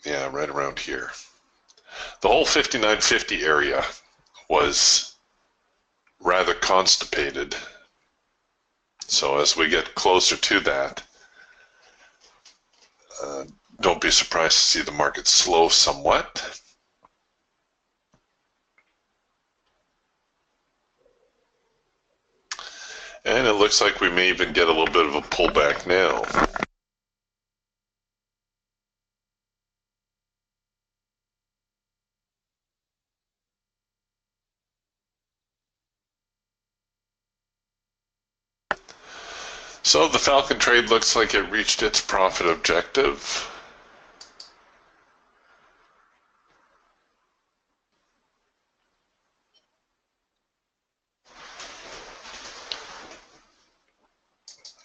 yeah, right around here. The whole 59.50 area was rather constipated. So as we get closer to that, don't be surprised to see the market slow somewhat. And it looks like we may even get a little bit of a pullback now. So the Falcon trade looks like it reached its profit objective.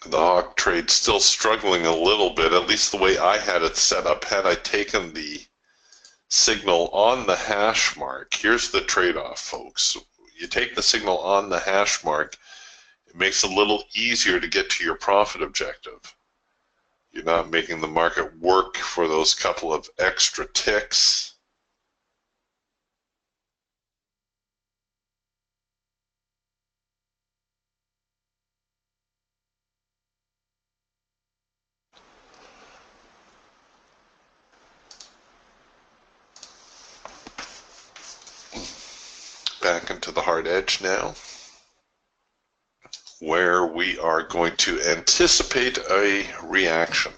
The Hawk trade still struggling a little bit, at least the way I had it set up. Had I taken the signal on the hash mark, here's the trade-off, folks. You take the signal on the hash mark, it makes it a little easier to get to your profit objective. You're not making the market work for those couple of extra ticks. Back into the hard edge now, where we are going to anticipate a reaction.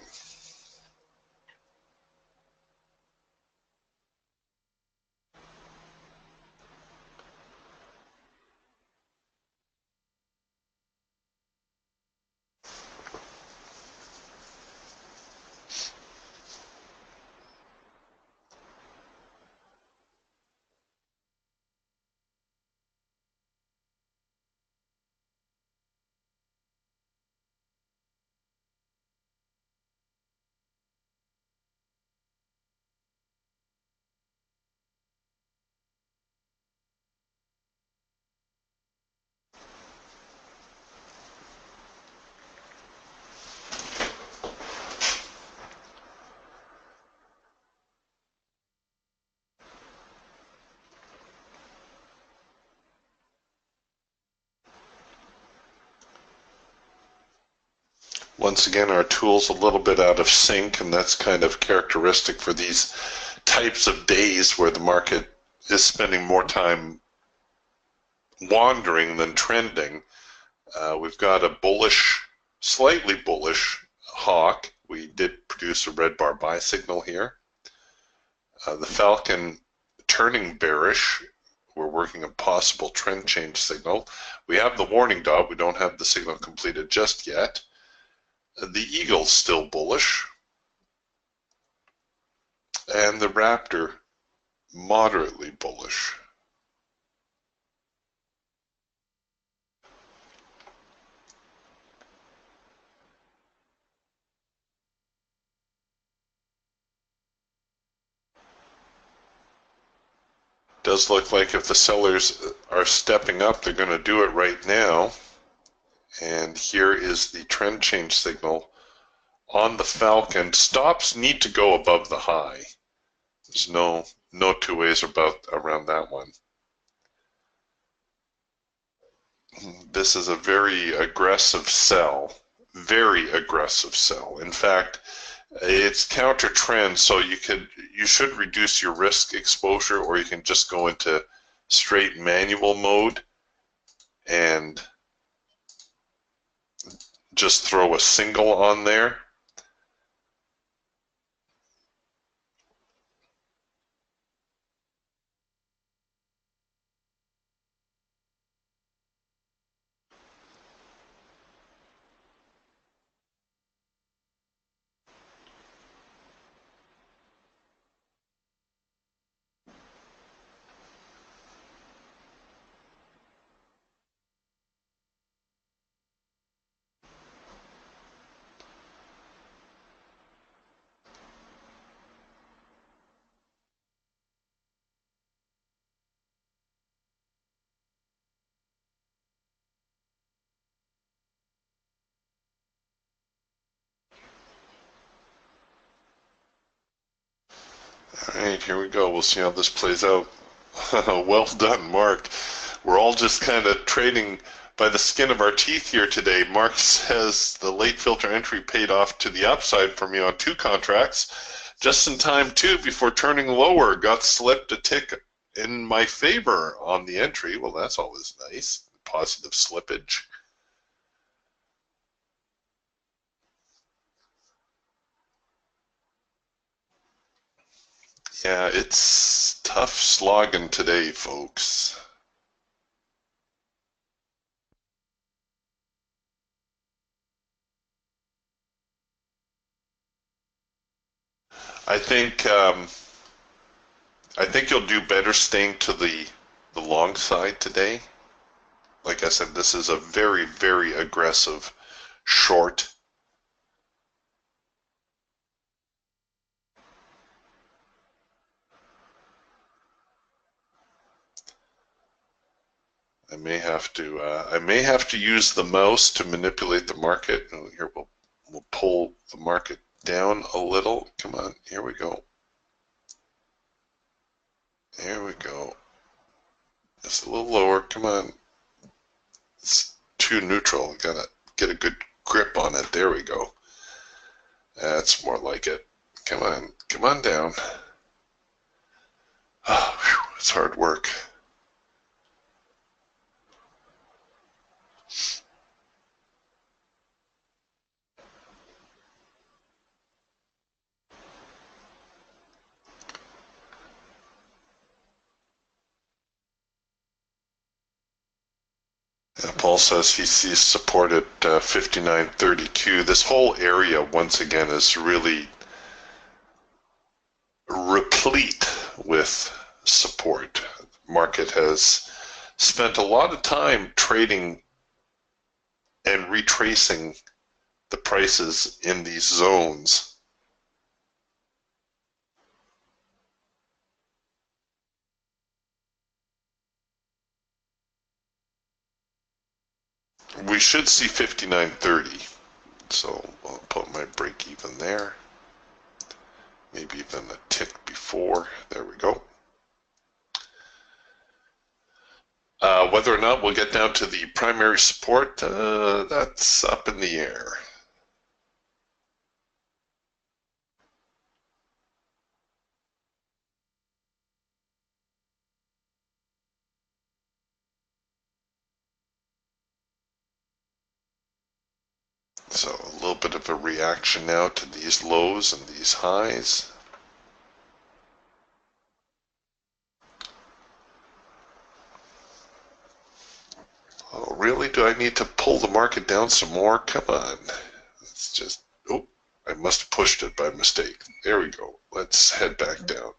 Once again, our tool's a little bit out of sync, and that's kind of characteristic for these types of days where the market is spending more time wandering than trending. We've got a bullish, slightly bullish hawk. We did produce a red bar buy signal here. The Falcon turning bearish. We're working a possible trend change signal. We have the warning dot. We don't have the signal completed just yet. The Eagle's still bullish, and the Raptor moderately bullish. Does look like if the sellers are stepping up, they're going to do it right now. And here is the trend change signal on the Falcon. Stops need to go above the high. There's no two ways around that one. This is a very aggressive sell. Very aggressive sell. In fact, it's counter trend, so you should reduce your risk exposure, or you can just go into straight manual mode and just throw a single on there. right, here we go. We'll see how this plays out. Well done, Mark. We're all just kind of trading by the skin of our teeth here today. Mark says the late filter entry paid off to the upside for me on 2 contracts. Just in time, too, before turning lower. Got slipped a tick in my favor on the entry. Well, that's always nice. Positive slippage. Yeah, it's tough slogging today, folks. I think I think you'll do better staying to the long side today. Like I said, this is a very, very aggressive short. I may have to use the mouse to manipulate the market. Here we'll pull the market down a little. Come on, here we go. There we go. Just a little lower. Come on. It's too neutral. Gotta get a good grip on it. There we go. That's more like it. Come on down. Oh, whew, it's hard work. Paul says he sees support at 59.32. This whole area, once again, is really replete with support. Market has spent a lot of time trading and retracing the prices in these zones. We should see 59.30. So I'll put my break even there. Maybe even a tick before. There we go. Whether or not we'll get down to the primary support, that's up in the air. So a little bit of a reaction now to these lows and these highs. Oh, really? Do I need to pull the market down some more? Come on. It's just, oh, I must have pushed it by mistake. There we go. Let's head back down.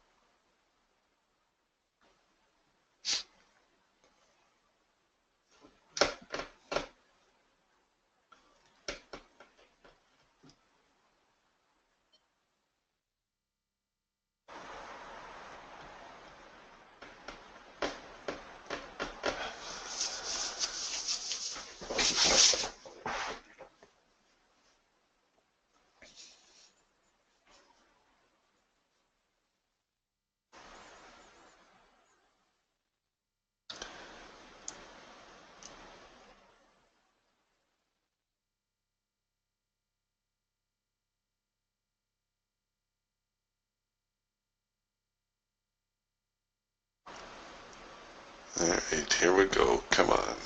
All right, here we go. Come on.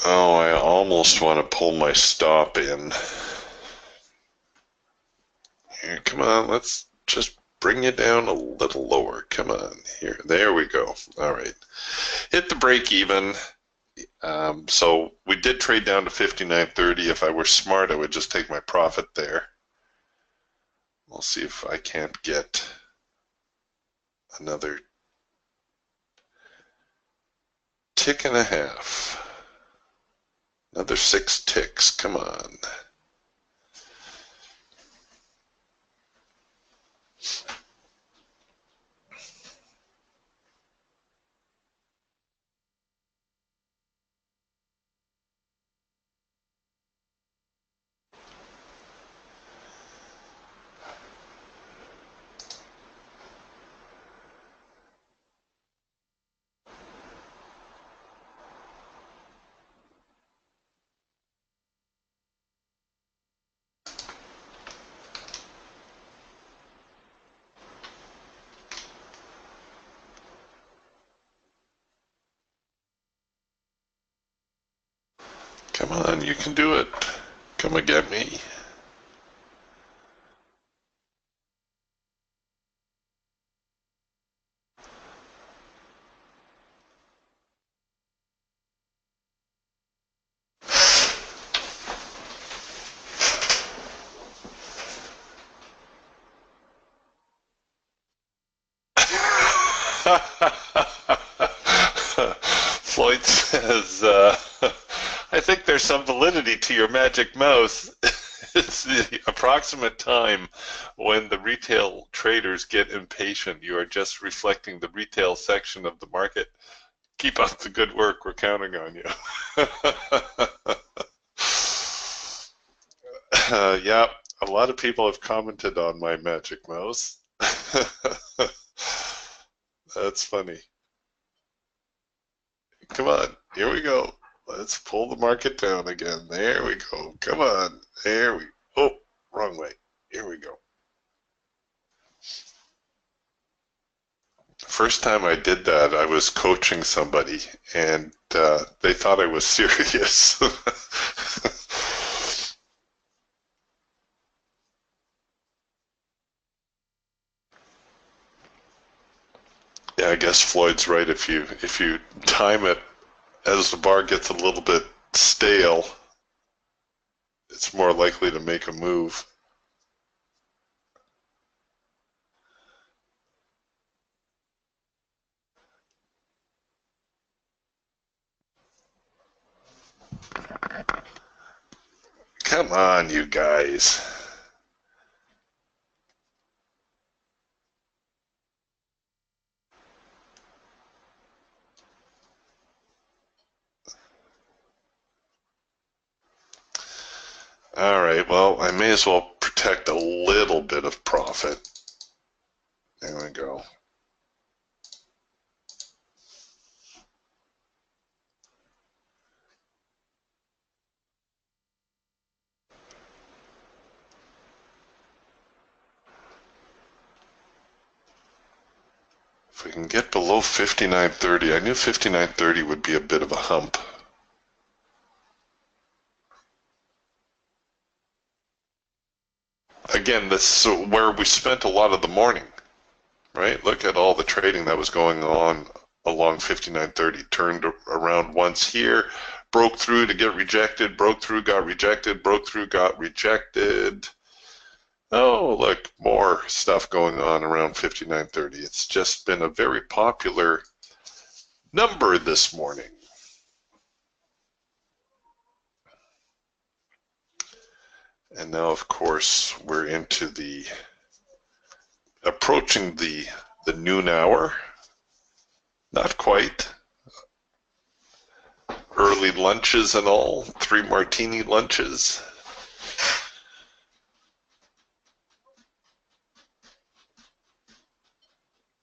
Oh, I almost want to pull my stop in. Here, come on, let's just bring you down a little lower. Come on, here, there we go. All right, hit the break even. So we did trade down to 59.30. If I were smart, I would just take my profit there. We'll see if I can't get another tick and a half. Another 6 ticks. Come on. Come on, you can do it. Come and get me. Floyd says, I think there's some validity to your magic mouse. It's the approximate time when the retail traders get impatient. You are just reflecting the retail section of the market. Keep up the good work. We're counting on you. Yeah, a lot of people have commented on my magic mouse. That's funny. Come on, here we go. Let's pull the market down again. There we go. Come on. There we go. Oh, wrong way. Here we go. First time I did that, I was coaching somebody, and they thought I was serious. Yeah, I guess Floyd's right. If you time it as the bar gets a little bit stale, it's more likely to make a move. Come on, you guys. All right, well, I may as well protect a little bit of profit. There we go. If we can get below 59.30, I knew 59.30 would be a bit of a hump. Again, this is where we spent a lot of the morning, right? Look at all the trading that was going on along 59.30. Turned around once here, broke through to get rejected, broke through, got rejected, broke through, got rejected. Oh, look, more stuff going on around 59.30. It's just been a very popular number this morning. And now, of course, we're into approaching the noon hour. Not quite. Early lunches and all, 3 martini lunches.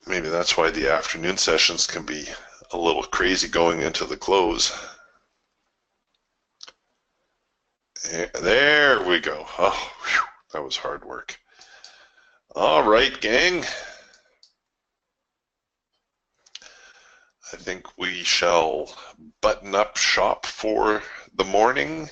Maybe that's why the afternoon sessions can be a little crazy going into the close. There we go. Oh, whew, that was hard work. All right, gang. I think we shall button up shop for the morning.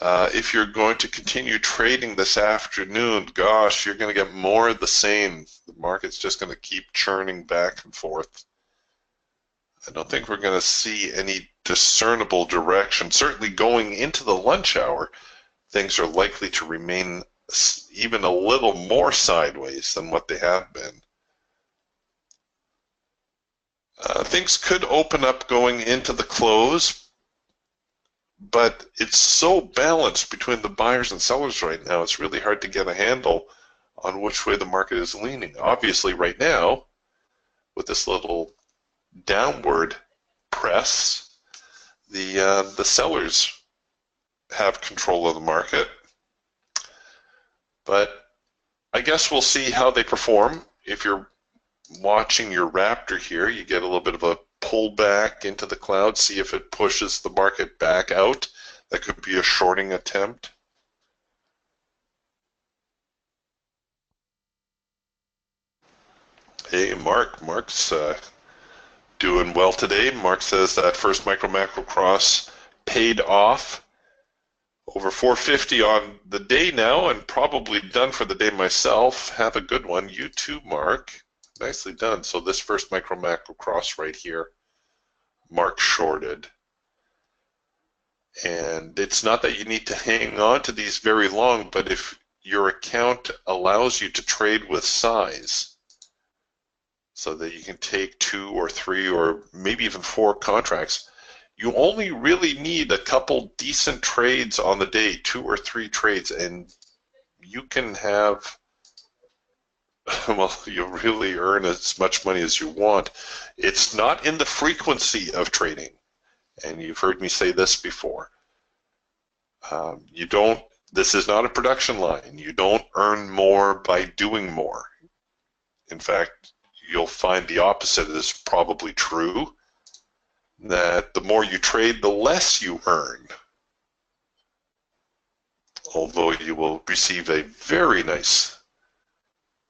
If you're going to continue trading this afternoon, gosh, you're going to get more of the same. The market's just going to keep churning back and forth. I don't think we're going to see any discernible direction. Certainly going into the lunch hour, things are likely to remain even a little more sideways than what they have been. Things could open up going into the close, but it's so balanced between the buyers and sellers right now, it's really hard to get a handle on which way the market is leaning. Obviously, right now, with this little downward press, the sellers have control of the market. But I guess we'll see how they perform. If you're watching your Raptor here, you get a little bit of a pullback into the cloud, see if it pushes the market back out. That could be a shorting attempt. Hey, Mark's doing well today. Mark says that first micro macro cross paid off. Over 450 on the day now, and probably done for the day myself. Have a good one. You too, Mark. Nicely done. So this first micro macro cross right here, Mark shorted. And it's not that you need to hang on to these very long, but if your account allows you to trade with size, so that you can take 2 or 3 or maybe even 4 contracts, you only really need a couple decent trades on the day, 2 or 3 trades, and you can have, well, you'll really earn as much money as you want. It's not in the frequency of trading, and you've heard me say this before. This is not a production line. You don't earn more by doing more. In fact, you'll find the opposite is probably true, that the more you trade, the less you earn. Although you will receive a very nice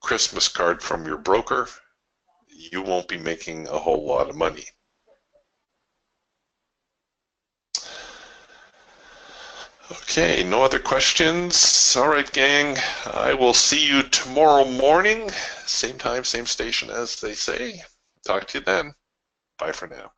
Christmas card from your broker, you won't be making a whole lot of money. Okay, no other questions? All right, gang. I will see you tomorrow morning. Same time, same station, as they say. Talk to you then. Bye for now.